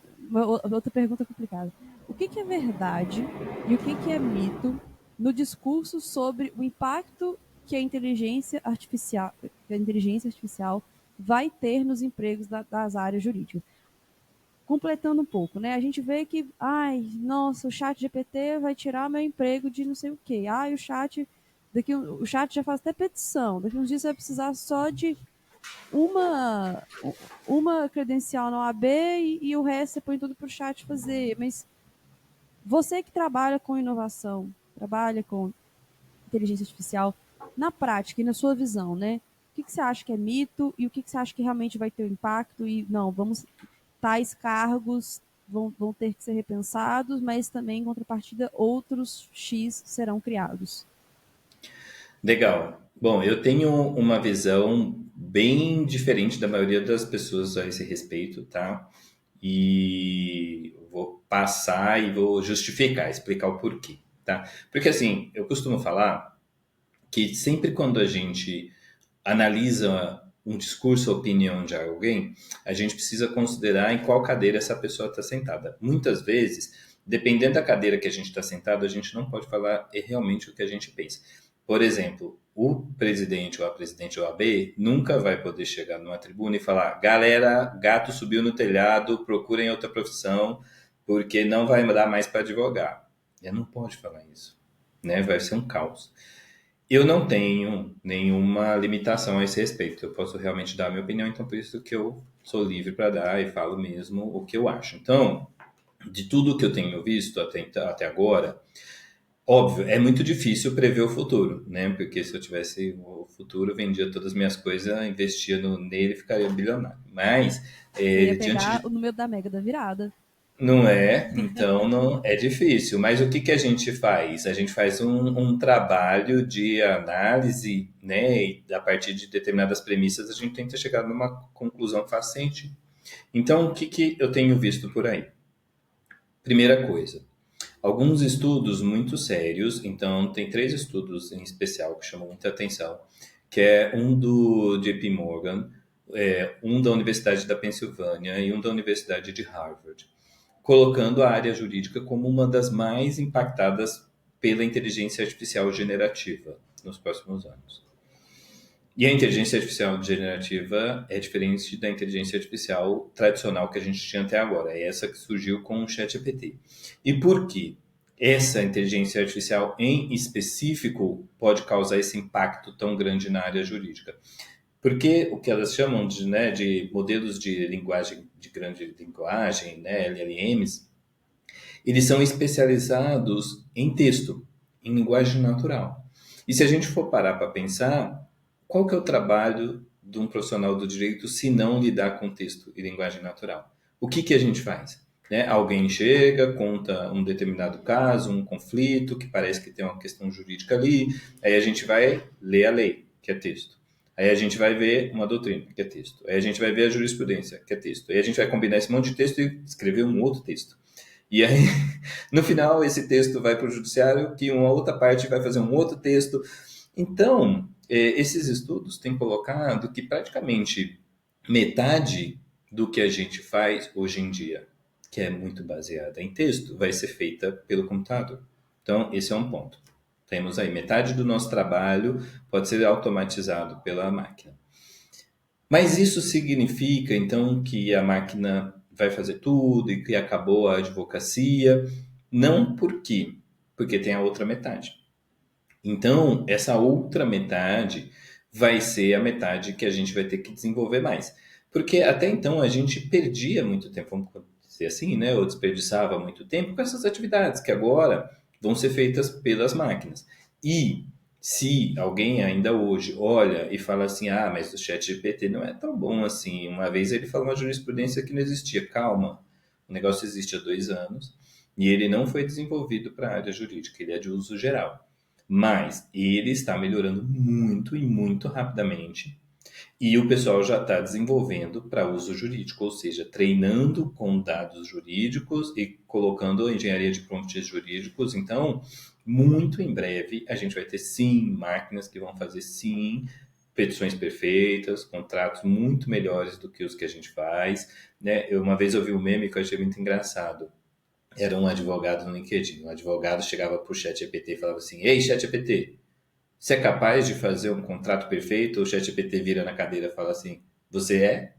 Speaker 1: outra pergunta complicada, o que é verdade e o que é mito no discurso sobre o impacto que a inteligência artificial vai ter nos empregos das áreas jurídicas? Completando um pouco, né? A gente vê que, ai, nossa, o chat GPT vai tirar meu emprego de não sei o quê. Ai, o chat já faz até petição. Daqui uns dias você vai precisar só de uma uma credencial na OAB e o resto você põe tudo para o chat fazer. Mas você que trabalha com inovação, trabalha com inteligência artificial, na prática e na sua visão, né? O que você acha que é mito e o que você acha que realmente vai ter um impacto? E não, tais cargos vão ter que ser repensados, mas também, em contrapartida, outros X serão criados.
Speaker 2: Legal. Bom, eu tenho uma visão bem diferente da maioria das pessoas a esse respeito, tá? E vou passar e vou justificar, explicar o porquê, tá? Porque assim, eu costumo falar que sempre quando a gente analisa um discurso ou opinião de alguém, a gente precisa considerar em qual cadeira essa pessoa está sentada. Muitas vezes, dependendo da cadeira que a gente está sentado, a gente não pode falar realmente o que a gente pensa. Por exemplo, o presidente ou a presidente da OAB nunca vai poder chegar numa tribuna e falar: galera, gato subiu no telhado, procurem outra profissão, porque não vai dar mais para advogar. Ele não pode falar isso, né? Vai ser um caos. Eu não tenho nenhuma limitação a esse respeito. Eu posso realmente dar a minha opinião, então por isso que eu sou livre para dar e falo mesmo o que eu acho. Então, de tudo que eu tenho visto até agora, óbvio, é muito difícil prever o futuro, né? Porque se eu tivesse o futuro, eu vendia todas as minhas coisas, investia nele e ficaria bilionário. Mas,
Speaker 1: Você ia
Speaker 2: diante
Speaker 1: pegar o
Speaker 2: de
Speaker 1: número da Mega da Virada.
Speaker 2: não é, então não é difícil. Mas o que que a gente faz? A gente faz um trabalho de análise, né? E a partir de determinadas premissas, a gente tenta chegar numa conclusão que faz sentido. Então, o que que eu tenho visto por aí? Primeira coisa, alguns estudos muito sérios. Então, tem três estudos em especial que chamam muita atenção, que é um do JP Morgan, um da Universidade da Pensilvânia e um da Universidade de Harvard, colocando a área jurídica como uma das mais impactadas pela inteligência artificial generativa nos próximos anos. E a inteligência artificial generativa é diferente da inteligência artificial tradicional que a gente tinha até agora. É essa que surgiu com o ChatGPT. E por que essa inteligência artificial em específico pode causar esse impacto tão grande na área jurídica? Porque o que elas chamam de, né, de modelos de linguagem, de grande linguagem, né, LLMs, eles são especializados em texto, em linguagem natural. E se a gente for parar para pensar, qual que é o trabalho de um profissional do direito se não lidar com texto e linguagem natural? O que que a gente faz? Né? Alguém chega, conta um determinado caso, um conflito, que parece que tem uma questão jurídica ali, aí a gente vai ler a lei, que é texto. Aí a gente vai ver uma doutrina, que é texto. Aí a gente vai ver a jurisprudência, que é texto. Aí a gente vai combinar esse monte de texto e escrever um outro texto. E aí, no final, esse texto vai para o judiciário, que uma outra parte vai fazer um outro texto. Então, esses estudos têm colocado que praticamente metade do que a gente faz hoje em dia, que é muito baseada em texto, vai ser feita pelo computador. Então, esse é um ponto. Temos aí metade do nosso trabalho pode ser automatizado pela máquina. Mas isso significa, então, que a máquina vai fazer tudo e que acabou a advocacia? Não por quê? Porque tem a outra metade. Então, essa outra metade vai ser a metade que a gente vai ter que desenvolver mais. Porque até então a gente perdia muito tempo, vamos dizer assim, né? Ou desperdiçava muito tempo com essas atividades que agora vão ser feitas pelas máquinas. E se alguém ainda hoje olha e fala assim, ah, mas o chat GPT não é tão bom assim. Uma vez ele falou uma jurisprudência que não existia. Calma, o negócio existe há 2 anos e ele não foi desenvolvido para a área jurídica, ele é de uso geral. Mas ele está melhorando muito e muito rapidamente. E o pessoal já está desenvolvendo para uso jurídico, ou seja, treinando com dados jurídicos e colocando a engenharia de prompts jurídicos. Então, muito em breve, a gente vai ter sim máquinas que vão fazer sim petições perfeitas, contratos muito melhores do que os que a gente faz. Né? Uma vez eu vi um meme que eu achei muito engraçado. Era um advogado no LinkedIn. Um advogado chegava para o ChatGPT e falava assim: Ei, ChatGPT, você é capaz de fazer um contrato perfeito? O ChatGPT vira na cadeira e fala assim: Você é?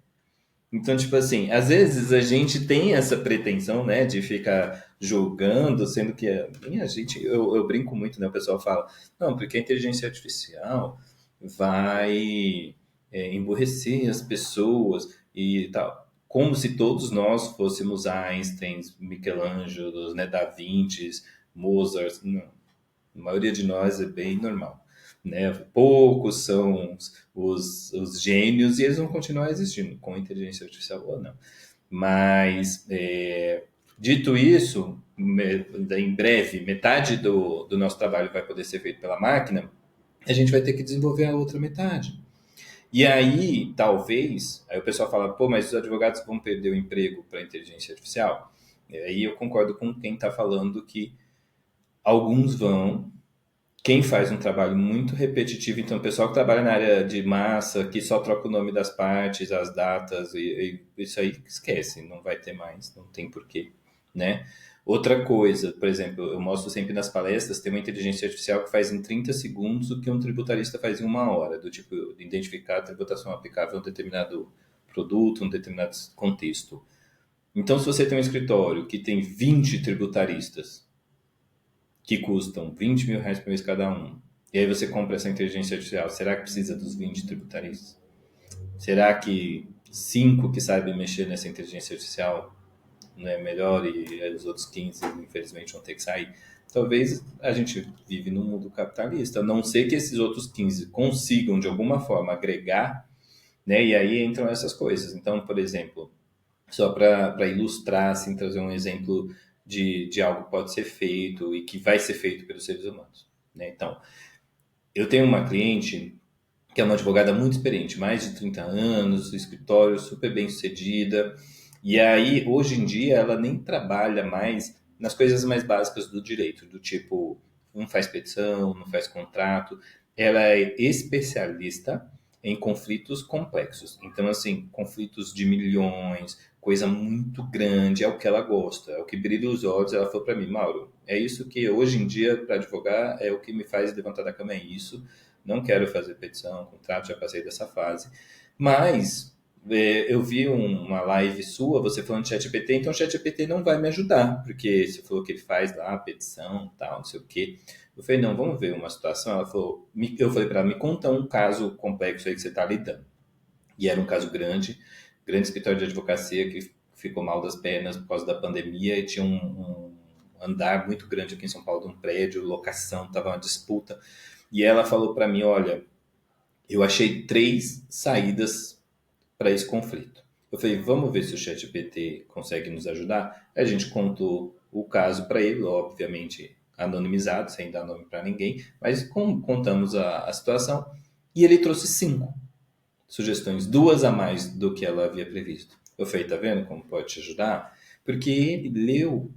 Speaker 2: Então, tipo assim, às vezes a gente tem essa pretensão, né, de ficar julgando, sendo que a minha gente, eu brinco muito, né? O pessoal fala: Não, porque a inteligência artificial vai emburrecer as pessoas e tal. Como se todos nós fôssemos Einsteins, Michelangelos, né, Da Vincis, Mozart. Não. A maioria de nós é bem normal, né? Poucos são os gênios e eles vão continuar existindo, com inteligência artificial ou não. Mas, dito isso, em breve, metade do nosso trabalho vai poder ser feito pela máquina, a gente vai ter que desenvolver a outra metade. E aí, talvez, aí o pessoal fala, pô, mas os advogados vão perder o emprego para a inteligência artificial? E aí eu concordo com quem está falando que alguns vão. Quem faz um trabalho muito repetitivo, então o pessoal que trabalha na área de massa, que só troca o nome das partes, as datas, e isso aí esquece, não vai ter mais, não tem porquê, né? Outra coisa, por exemplo, eu mostro sempre nas palestras, tem uma inteligência artificial que faz em 30 segundos o que um tributarista faz em 1 hora, do tipo, identificar a tributação aplicável a um determinado produto, um determinado contexto. Então, se você tem um escritório que tem 20 tributaristas, que custam R$ 20.000 por mês cada um, E aí você compra essa inteligência artificial. Será que precisa dos 20 tributaristas? Será que 5 que sabem mexer nessa inteligência artificial não é melhor e os outros 15, infelizmente, vão ter que sair? Talvez a gente vive num mundo capitalista, a não ser que esses outros 15 consigam, de alguma forma, agregar, né? E aí entram essas coisas. Então, por exemplo, só para ilustrar, assim, trazer um exemplo de algo que pode ser feito e que vai ser feito pelos seres humanos, né? Então, eu tenho uma cliente que é uma advogada muito experiente, mais de 30 anos, escritório super bem sucedida. E aí, hoje em dia, ela nem trabalha mais nas coisas mais básicas do direito, do tipo, não faz petição, não faz contrato. Ela é especialista em conflitos complexos. Então, assim, conflitos de milhões, coisa muito grande, é o que ela gosta, é o que brilha os olhos. Ela falou para mim, Mauro, é isso que hoje em dia, para advogar, é o que me faz levantar da cama, é isso. Não quero fazer petição, contrato, já passei dessa fase. Mas eu vi uma live sua, você falando de ChatGPT, então o ChatGPT não vai me ajudar, porque você falou que ele faz lá a petição, tal, não sei o quê. Eu falei, não, vamos ver uma situação. Ela falou, eu falei para ela, me conta um caso complexo aí que você está lidando. E era um caso grande, grande escritório de advocacia que ficou mal das pernas por causa da pandemia e tinha um andar muito grande aqui em São Paulo de um prédio, locação, estava uma disputa. E ela falou para mim, olha, eu achei 3 saídas para esse conflito. Eu falei, vamos ver se o ChatGPT consegue nos ajudar. A gente contou o caso para ele, obviamente anonimizado, sem dar nome para ninguém, mas contamos a situação e ele trouxe 5 sugestões, 2 a mais do que ela havia previsto. Eu falei, tá vendo como pode te ajudar? Porque ele leu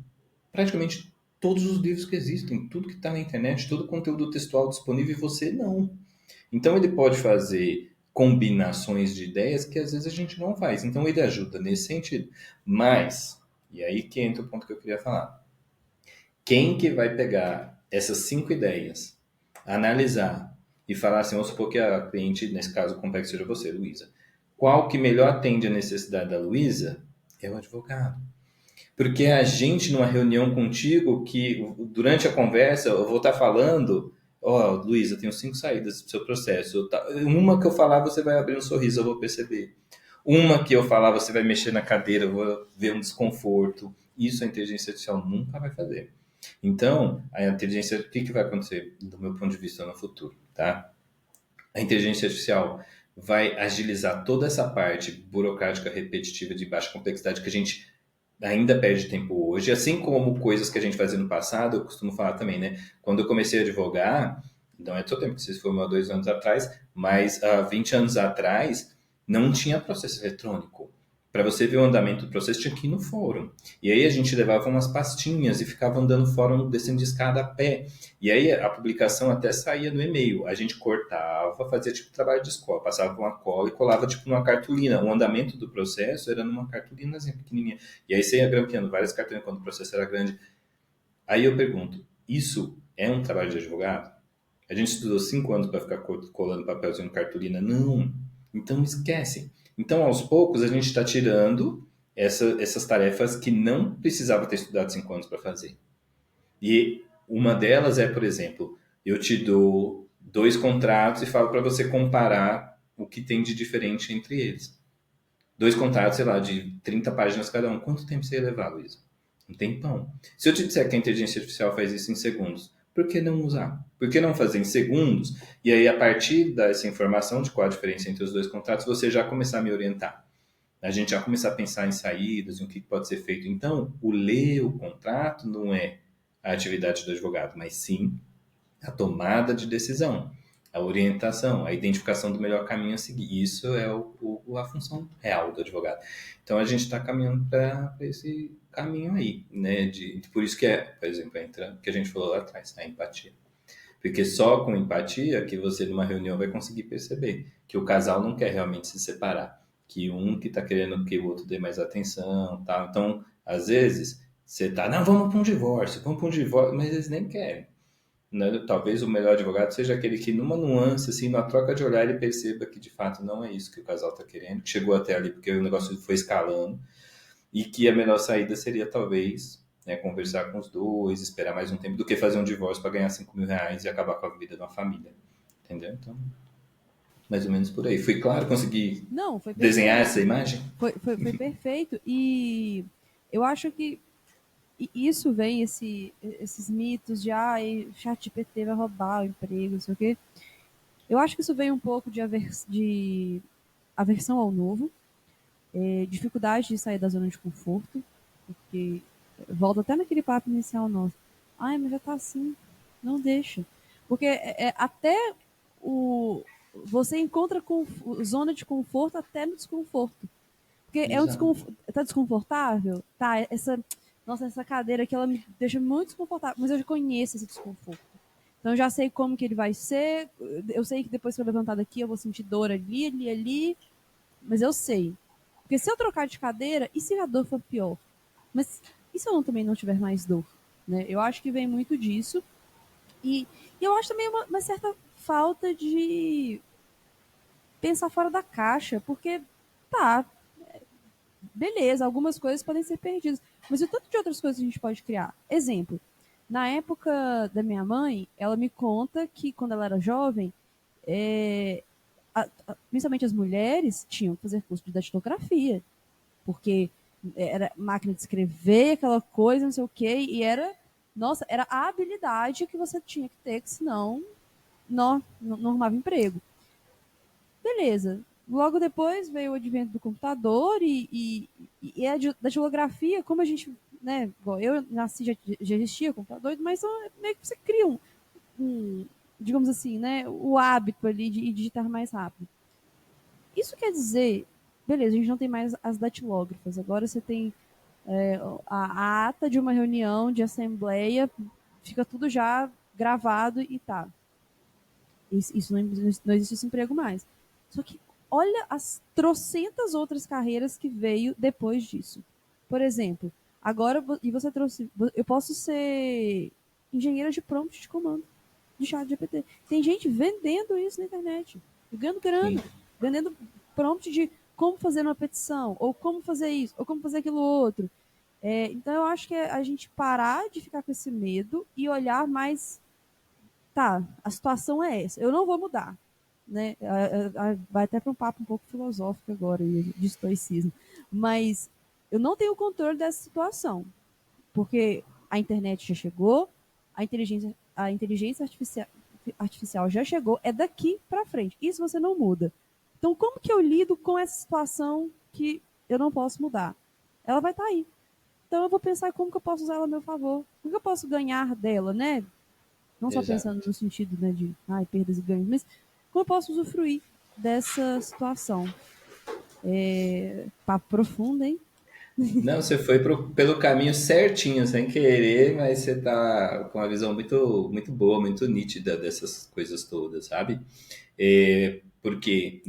Speaker 2: praticamente todos os livros que existem, tudo que está na internet, todo o conteúdo textual disponível e você não. Então ele pode fazer combinações de ideias que às vezes a gente não faz. Então ele ajuda nesse sentido. Mas, e aí que entra o ponto que eu queria falar. Quem que vai pegar essas 5 ideias, analisar e falar assim, vamos supor que a cliente, nesse caso complexo seja você, Luísa. Qual que melhor atende a necessidade da Luísa? É o advogado. Porque a gente, numa reunião contigo, que durante a conversa eu vou estar falando, ó, Luísa, eu tenho 5 saídas pro seu processo. Uma que eu falar, você vai abrir um sorriso, eu vou perceber. Uma que eu falar, você vai mexer na cadeira, eu vou ver um desconforto. Isso a inteligência artificial nunca vai fazer. Então, a inteligência, o que, que vai acontecer, do meu ponto de vista, no futuro, tá? A inteligência artificial vai agilizar toda essa parte burocrática repetitiva de baixa complexidade que a gente ainda perde tempo hoje, assim como coisas que a gente fazia no passado, eu costumo falar também, né? Quando eu comecei a advogar, não é todo tempo que vocês foram há 2 anos atrás, mas há 20 anos atrás não tinha processo eletrônico. Para você ver o andamento do processo, tinha que ir no fórum. E aí a gente levava umas pastinhas e ficava andando no fórum, descendo de escada a pé. E aí a publicação até saía no e-mail. A gente cortava, fazia tipo trabalho de escola, passava com uma cola e colava tipo numa cartolina. O andamento do processo era numa cartolinazinha pequenininha. E aí você ia grampeando várias cartolinas quando o processo era grande. Aí eu pergunto, isso é um trabalho de advogado? A gente estudou 5 anos para ficar colando papelzinho em cartolina? Não. Então esquece. Então, aos poucos, a gente está tirando essas tarefas que não precisava ter estudado 5 anos para fazer. E uma delas é, por exemplo, eu te dou 2 contratos e falo para você comparar o que tem de diferente entre eles. 2 contratos, sei lá, de 30 páginas cada um. Quanto tempo você ia levar, Luísa? Um tempão. Se eu te disser que a inteligência artificial faz isso em segundos, por que não usar? Por que não fazer em segundos? E aí, a partir dessa informação de qual a diferença entre os 2 contratos, você já começar a me orientar. A gente já começar a pensar em saídas, em o que pode ser feito. Então, o ler o contrato não é a atividade do advogado, mas sim a tomada de decisão, a orientação, a identificação do melhor caminho a seguir. Isso é a função real do advogado. Então a gente está caminhando para esse caminho aí, né? Por isso que é, por exemplo, entra que a gente falou lá atrás, a empatia. Porque só com empatia que você numa reunião vai conseguir perceber que o casal não quer realmente se separar, que um que está querendo que o outro dê mais atenção, tá? Então, às vezes você tá, não, vamos para um divórcio, mas eles nem querem, né? Talvez o melhor advogado seja aquele que, numa nuance, assim, numa troca de olhar, ele perceba que de fato não é isso que o casal está querendo, que chegou até ali porque o negócio foi escalando e que a melhor saída seria talvez né, conversar com os dois, esperar mais um tempo, do que fazer um divórcio para ganhar R$ 5.000 e acabar com a vida de uma família. Entendeu? Então, mais ou menos por aí. Fui claro? Consegui
Speaker 1: Não, foi
Speaker 2: desenhar
Speaker 1: perfeito.
Speaker 2: essa imagem?
Speaker 1: Foi perfeito. E eu acho que isso vem, esses mitos de chat GPT vai roubar o emprego, não sei o quê. Eu acho que isso vem um pouco de aversão ao novo, dificuldade de sair da zona de conforto, porque volta até naquele papo inicial nosso. Ai, mas já tá assim, não deixa. Porque até o, você encontra zona de conforto até no desconforto. Porque
Speaker 2: Exato.
Speaker 1: tá desconfortável? Tá, nossa, essa cadeira aqui, ela me deixa muito desconfortável, mas eu já conheço esse desconforto. Então eu já sei como que ele vai ser, eu sei que depois que eu levantar daqui eu vou sentir dor ali, ali, ali, mas eu sei. Porque se eu trocar de cadeira, e se a dor for pior? Mas e se eu também não tiver mais dor? Né? Eu acho que vem muito disso. E, e eu acho também uma certa falta de pensar fora da caixa, porque tá, beleza, algumas coisas podem ser perdidas, mas o tanto de outras coisas a gente pode criar. Exemplo, na época da minha mãe, ela me conta que quando ela era jovem, é, principalmente as mulheres tinham que fazer curso de datilografia, porque era máquina de escrever, aquela coisa, não sei o quê, e nossa, era a habilidade que você tinha que ter, que senão não arrumava emprego. Beleza. Logo depois veio o advento do computador e a datilografia, como a gente, né, igual eu nasci, já existia computador, mas meio que você cria um, digamos assim, né, o hábito ali de digitar mais rápido. Isso quer dizer, beleza, a gente não tem mais as datilógrafas, agora você tem a ata de uma reunião de assembleia, fica tudo já gravado e tá. Isso não existe esse emprego mais. Só que olha as trocentas outras carreiras que veio depois disso. Por exemplo, agora, e você trouxe, eu posso ser engenheira de prompt de comando, de chat GPT. Tem gente vendendo isso na internet, ganhando grana,
Speaker 2: Sim.
Speaker 1: vendendo prompt de como fazer uma petição, ou como fazer isso, ou como fazer aquilo outro. Então eu acho que é a gente parar de ficar com esse medo e olhar mais, tá, a situação é essa, eu não vou mudar, né? Vai até para um papo um pouco filosófico agora, de estoicismo, mas eu não tenho controle dessa situação, porque a internet já chegou, a inteligência artificial já chegou, é daqui para frente, isso você não muda. Então, como que eu lido com essa situação que eu não posso mudar? Ela vai estar aí. Então, eu vou pensar como que eu posso usar ela a meu favor, o que eu posso ganhar dela, né? Não só pensando
Speaker 2: Exato.
Speaker 1: no sentido, né, de perdas e ganhos, mas como eu posso usufruir dessa situação. Papo profundo, hein?
Speaker 2: Não, você foi pelo caminho certinho, sem querer, mas você tá com uma visão muito, muito boa, muito nítida dessas coisas todas, sabe? Porque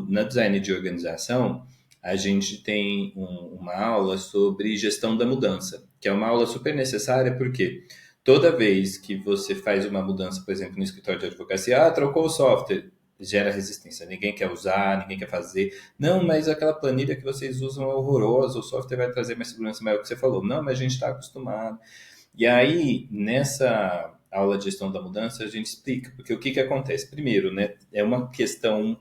Speaker 2: na design de organização, a gente tem uma aula sobre gestão da mudança, que é uma aula super necessária, porque toda vez que você faz uma mudança, por exemplo, no escritório de advocacia, trocou o software, gera resistência. Ninguém quer usar, ninguém quer fazer. Não, mas aquela planilha que vocês usam é horrorosa, o software vai trazer mais segurança maior que você falou. Não, mas a gente está acostumado. E aí, nessa aula de gestão da mudança, a gente explica, porque o que que acontece? Primeiro, né, é uma questão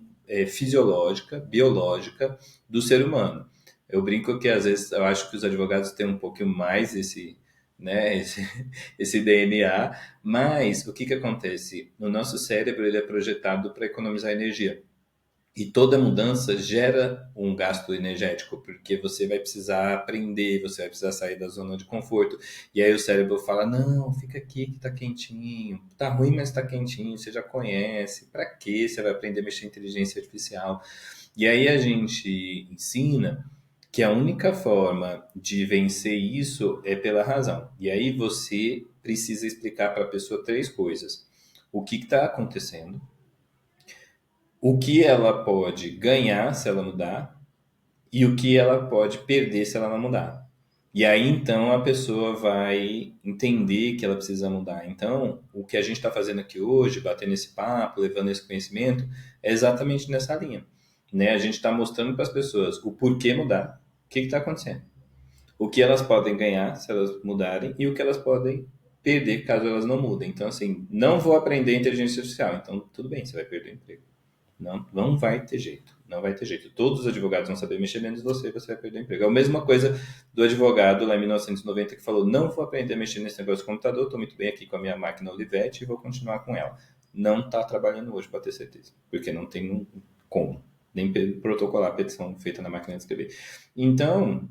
Speaker 2: fisiológica, biológica do ser humano. Eu brinco que às vezes eu acho que os advogados têm um pouco mais né, esse DNA, mas o que que acontece? O nosso cérebro ele é projetado para economizar energia. E toda mudança gera um gasto energético, porque você vai precisar aprender, você vai precisar sair da zona de conforto. E aí o cérebro fala: não, fica aqui que tá quentinho. Tá ruim, mas tá quentinho, você já conhece. Para que você vai aprender a mexer em inteligência artificial? E aí a gente ensina que a única forma de vencer isso é pela razão. E aí você precisa explicar para a pessoa três coisas: o que está acontecendo, o que ela pode ganhar se ela mudar e o que ela pode perder se ela não mudar. E aí então a pessoa vai entender que ela precisa mudar. Então, o que a gente está fazendo aqui hoje, batendo esse papo, levando esse conhecimento, é exatamente nessa linha. Né? A gente está mostrando para as pessoas o porquê mudar, o que está acontecendo. o que elas podem ganhar se elas mudarem e o que elas podem perder caso elas não mudem. Então, assim, não vou aprender inteligência artificial. Então, tudo bem, você vai perder o emprego. Não, não vai ter jeito. Não vai ter jeito. Todos os advogados vão saber mexer, menos você, você vai perder o emprego. É a mesma coisa do advogado lá em 1990 que falou: não vou aprender a mexer nesse negócio de computador, estou muito bem aqui com a minha máquina Olivetti e vou continuar com ela. Não está trabalhando hoje, para ter certeza. Porque não tem como. Nem protocolar a petição feita na máquina de escrever. Então,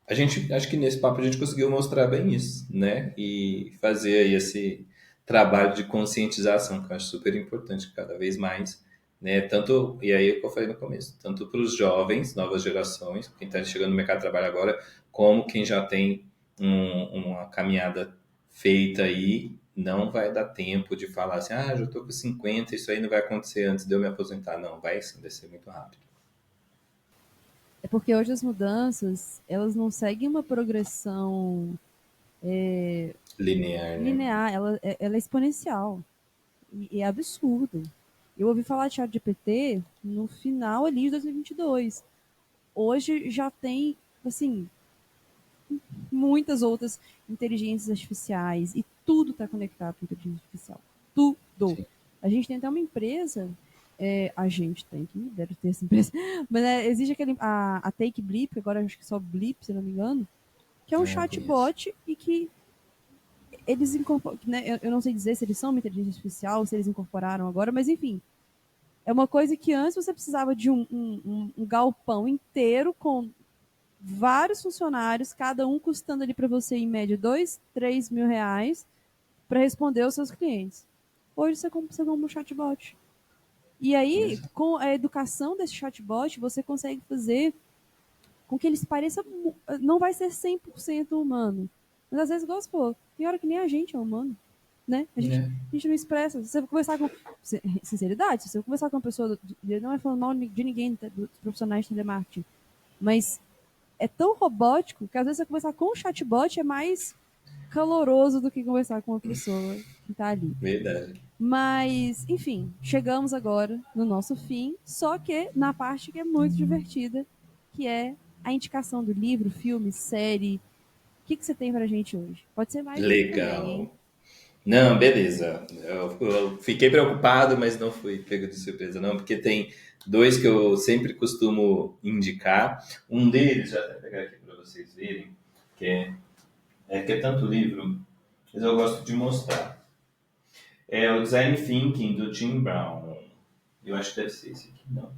Speaker 2: a gente, acho que nesse papo a gente conseguiu mostrar bem isso, né? E fazer aí esse trabalho de conscientização, que eu acho super importante cada vez mais, né? Tanto, e aí é o que eu falei no começo, tanto para os jovens, novas gerações, quem está chegando no mercado de trabalho agora, como quem já tem uma caminhada feita aí, não vai dar tempo de falar assim, ah, já estou com 50, isso aí não vai acontecer antes de eu me aposentar. Não, vai sim, vai ser muito rápido.
Speaker 1: É porque hoje as mudanças, elas não seguem uma progressão
Speaker 2: Linear, né?
Speaker 1: linear, ela é exponencial. E é absurdo. Eu ouvi falar de ChatGPT no final ali de 2022. Hoje já tem, assim, muitas outras inteligências artificiais e tudo está conectado com inteligência artificial. Tudo.
Speaker 2: Sim.
Speaker 1: A gente tem até uma empresa, a gente tem, que deve ter essa empresa, mas existe a Take Blip, agora acho que só Blip, se não me engano, que é um
Speaker 2: Não conheço.
Speaker 1: chatbot e que eles incorporam, né, eu não sei dizer se eles são uma inteligência artificial, se eles incorporaram agora, mas enfim, é uma coisa que antes você precisava de um galpão inteiro com vários funcionários, cada um custando ali para você em média 2, 3 mil reais para responder aos seus clientes. Hoje você compra um chatbot. E aí,
Speaker 2: Exato.
Speaker 1: com a educação desse chatbot, você consegue fazer com que eles pareçam. Não vai ser 100% humano. Mas às vezes, igual você falou, tem hora que nem a gente é humano. Né?
Speaker 2: É.
Speaker 1: A gente não expressa. Se você conversar com. Sinceridade, se você conversar com uma pessoa. Não é falando mal de ninguém, dos profissionais de telemarketing. Mas é tão robótico que às vezes você conversar com um chatbot é mais caloroso do que conversar com uma pessoa que está ali.
Speaker 2: Verdade.
Speaker 1: Mas, enfim, chegamos agora no nosso fim, só que na parte que é muito divertida, que é a indicação do livro, filme, série. O que você tem pra gente hoje? Pode ser mais de um também, hein?
Speaker 2: Legal. Não, beleza. Eu fiquei preocupado, mas não fui pego de surpresa, não, porque tem dois que eu sempre costumo indicar. Um deles, já até pegar aqui para vocês verem, que que é tanto livro, mas eu gosto de mostrar. É o Design Thinking, do Tim Brown. Eu acho que deve ser esse aqui. Não.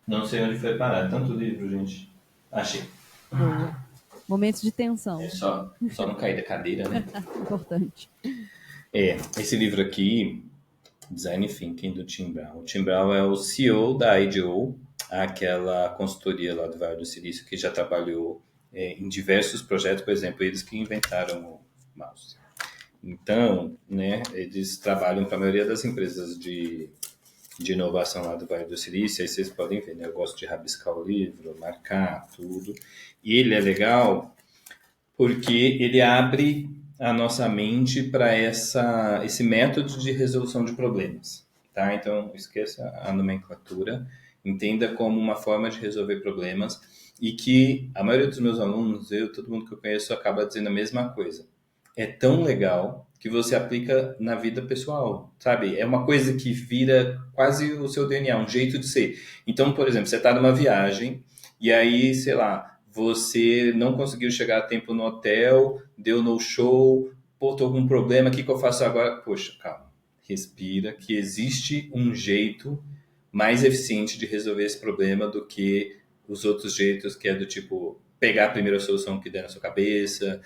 Speaker 2: Não sei onde foi parar. Tanto livro, gente. Achei.
Speaker 1: Boa. Momentos de
Speaker 2: É
Speaker 1: tensão.
Speaker 2: só não cair da cadeira, né?
Speaker 1: Importante.
Speaker 2: Esse livro aqui, Design Thinking, do Tim Brown. O Tim Brown é o CEO da IDEO, aquela consultoria lá do Vale do Silício que já trabalhou em diversos projetos, por exemplo, eles que inventaram o mouse. Então, né, eles trabalham para a maioria das empresas de inovação lá do Vale do Silício, aí vocês podem ver, né, eu gosto de rabiscar o livro, marcar tudo, e ele é legal porque ele abre a nossa mente para esse método de resolução de problemas, tá? Então, esqueça a nomenclatura, entenda como uma forma de resolver problemas e que a maioria dos meus alunos, todo mundo que eu conheço acaba dizendo a mesma coisa. É tão legal que você aplica na vida pessoal, sabe? É uma coisa que vira quase o seu DNA, um jeito de ser. Então, por exemplo, você está numa viagem e aí, sei lá, você não conseguiu chegar a tempo no hotel, deu no show, pô, tô com um problema, o que eu faço agora? Poxa, calma, respira, que existe um jeito mais eficiente de resolver esse problema do que os outros jeitos, que é do tipo pegar a primeira solução que der na sua cabeça,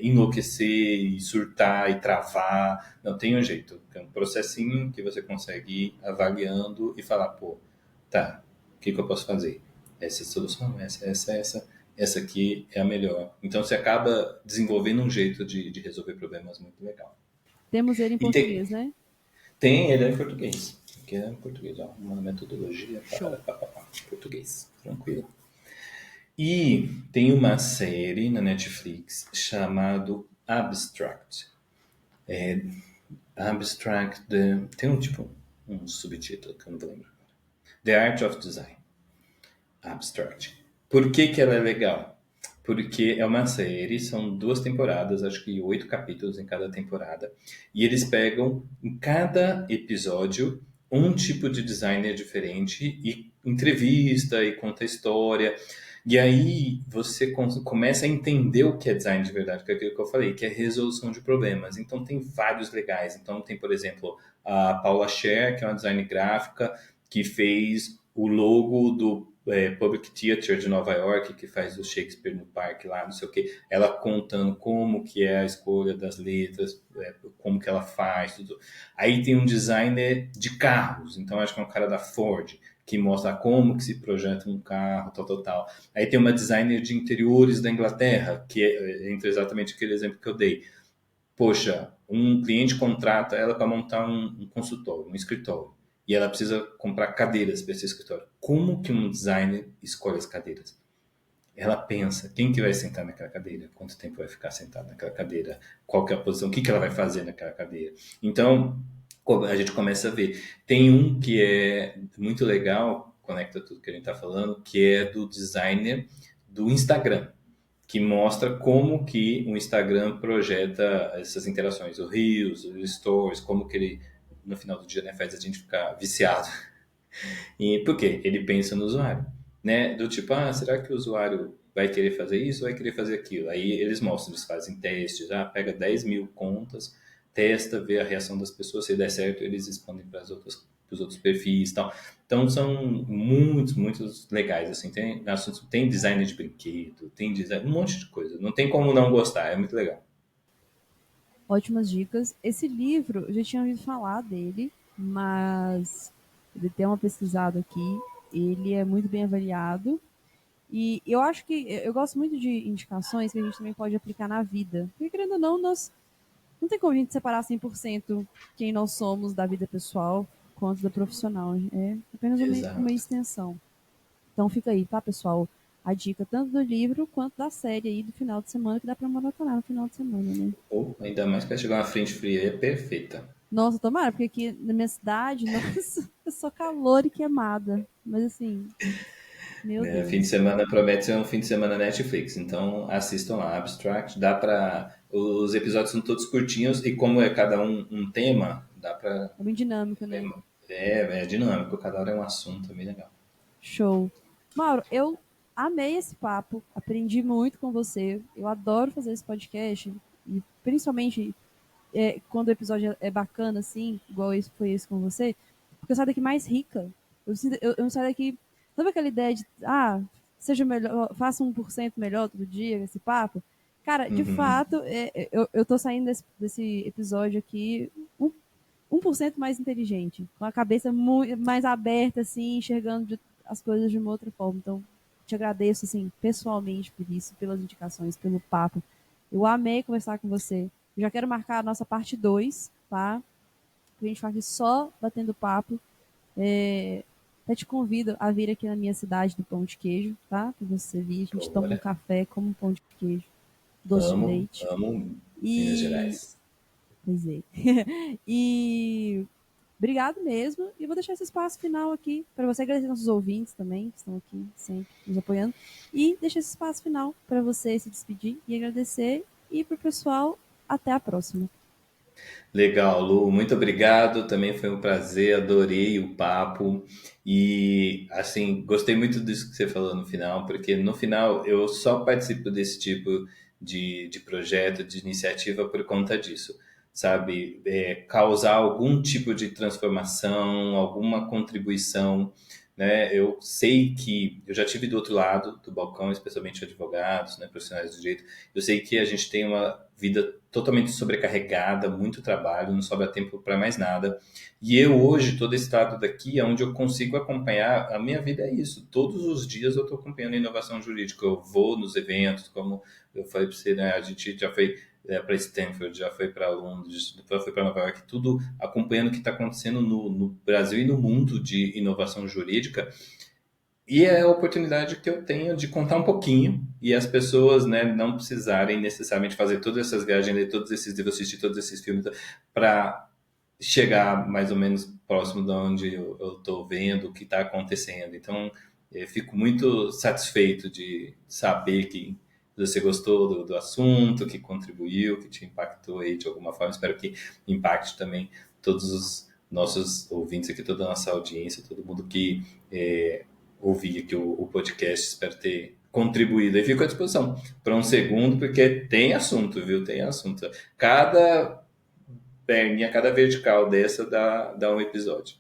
Speaker 2: enlouquecer e surtar e travar. Não, tem um jeito. Tem um processinho que você consegue ir avaliando e falar, pô, tá, o que eu posso fazer? Essa solução, essa aqui é a melhor. Então você acaba desenvolvendo um jeito de resolver problemas muito legal.
Speaker 1: Temos ele em
Speaker 2: E
Speaker 1: português, né?
Speaker 2: tem ele é em português. Aqui é em português, ó, uma metodologia
Speaker 1: Show.
Speaker 2: português, tranquilo. E tem uma série na Netflix chamado Abstract. Abstract, tem um tipo, um subtítulo que eu não vou lembrar agora. The Art of Design. Abstract. Por que que ela é legal? Porque é uma série, são 2 temporadas, acho que 8 capítulos em cada temporada, e eles pegam em cada episódio um tipo de designer diferente e entrevista e conta história. E aí você começa a entender o que é design de verdade, que é aquilo que eu falei, que é resolução de problemas. Então tem vários legais. Então tem, por exemplo, a Paula Scher, que é uma design gráfica, que fez o logo do Public Theater de Nova York, que faz o Shakespeare no Parque lá, não sei o quê. Ela contando como que é a escolha das letras, como que ela faz, tudo. Aí tem um designer de carros, então acho que é um cara da Ford, que mostra como que se projeta um carro, tal, tal, tal. Aí tem uma designer de interiores da Inglaterra, que entra exatamente aquele exemplo que eu dei. Poxa, um cliente contrata ela para montar um consultório, um escritório, e ela precisa comprar cadeiras para esse escritório. Como que um designer escolhe as cadeiras? Ela pensa, quem que vai sentar naquela cadeira? Quanto tempo vai ficar sentado naquela cadeira? Qual que é a posição? O que que ela vai fazer naquela cadeira? Então, a gente começa a ver. Tem um que é muito legal, conecta tudo que a gente está falando, que é do designer do Instagram, que mostra como que o Instagram projeta essas interações, o Reels, os Stories, como que ele, no final do dia, né, faz a gente ficar viciado. E por quê? Ele pensa no usuário, né? Do tipo, será que o usuário vai querer fazer isso ou vai querer fazer aquilo? Aí eles mostram, eles fazem testes, pega 10 mil contas, testa, vê a reação das pessoas, se der certo, eles expandem para os outros perfis e tal. Então são muitos, muitos legais, assim, tem design de brinquedo, tem design, um monte de coisa. Não tem como não gostar, é muito legal.
Speaker 1: Ótimas dicas. Esse livro, eu já tinha ouvido falar dele, mas ele tem uma pesquisada aqui. Ele é muito bem avaliado. E eu acho que eu gosto muito de indicações que a gente também pode aplicar na vida. Porque, querendo ou não, nós não tem como a gente separar 100% quem nós somos da vida pessoal quanto da profissional. É apenas uma
Speaker 2: Exato.
Speaker 1: extensão. Então fica aí, tá, pessoal? A dica tanto do livro quanto da série aí do final de semana, que dá pra maratonar no final de semana, né?
Speaker 2: Ou ainda mais para chegar uma frente fria, é perfeita.
Speaker 1: Nossa, tomara, porque aqui na minha cidade, nossa, é só calor e queimada. Mas assim, meu
Speaker 2: É, fim de
Speaker 1: Deus.
Speaker 2: semana promete ser um fim de semana Netflix, então assistam lá, Abstract, dá pra. Os episódios são todos curtinhos e como é cada um tema, dá pra.
Speaker 1: É bem dinâmico,
Speaker 2: É,
Speaker 1: né?
Speaker 2: é dinâmico, cada hora é um assunto, é bem legal.
Speaker 1: Show. Mauro, eu amei esse papo, aprendi muito com você. Eu adoro fazer esse podcast, e principalmente quando o episódio é bacana, assim, igual esse foi esse com você, porque eu saio daqui mais rica. Eu saio daqui. Sabe aquela ideia de, seja melhor, faça 1% melhor todo dia, esse papo? Cara, de
Speaker 2: Uhum.
Speaker 1: fato, eu tô saindo desse episódio aqui 1% mais inteligente, com a cabeça muito mais aberta, assim, enxergando as coisas de uma outra forma. Então, te agradeço, assim, pessoalmente por isso, pelas indicações, pelo papo. Eu amei conversar com você. Eu já quero marcar a nossa parte 2, tá? A gente ficar aqui só batendo papo. Até te convido a vir aqui na minha cidade do Pão de Queijo, tá? Pra você vir, a gente toma um
Speaker 2: Bora.
Speaker 1: café, come um pão de queijo, doce de
Speaker 2: Amo,
Speaker 1: leite.
Speaker 2: amo Minas
Speaker 1: E.
Speaker 2: Gerais.
Speaker 1: Pois é. E obrigado mesmo. E vou deixar esse espaço final aqui para você agradecer nossos ouvintes também, que estão aqui sempre nos apoiando. E deixar esse espaço final para você se despedir e agradecer. E para o pessoal, até a próxima.
Speaker 2: Legal, Lu, muito obrigado. Também foi um prazer, adorei o papo. E, assim, gostei muito disso que você falou no final, porque no final eu só participo desse tipo de projeto, de iniciativa por conta disso, sabe? Causar algum tipo de transformação, alguma contribuição, né? Eu sei que eu já tive do outro lado do balcão, especialmente advogados, né, profissionais do direito. Eu sei que a gente tem uma vida totalmente sobrecarregada, muito trabalho, não sobra tempo para mais nada. E eu hoje, todo esse estado daqui, é onde eu consigo acompanhar, a minha vida é isso. Todos os dias eu estou acompanhando a inovação jurídica. Eu vou nos eventos, como eu falei para você, né? A gente já foi para Stanford, já foi para Londres, já foi para Nova York, tudo acompanhando o que está acontecendo no Brasil e no mundo de inovação jurídica. E é a oportunidade que eu tenho de contar um pouquinho e as pessoas, né, não precisarem necessariamente fazer todas essas viagens, ler todos esses livros, assistir todos esses filmes para chegar mais ou menos próximo de onde eu estou vendo o que está acontecendo. Então, Fico muito satisfeito de saber que você gostou do assunto, que contribuiu, que te impactou aí de alguma forma. Espero que impacte também todos os nossos ouvintes aqui, toda a nossa audiência, todo mundo que ouvir aqui o podcast. Espero ter contribuído. E fico à disposição para um segundo, porque tem assunto, viu? Tem assunto. Cada perninha, cada vertical dessa dá um episódio.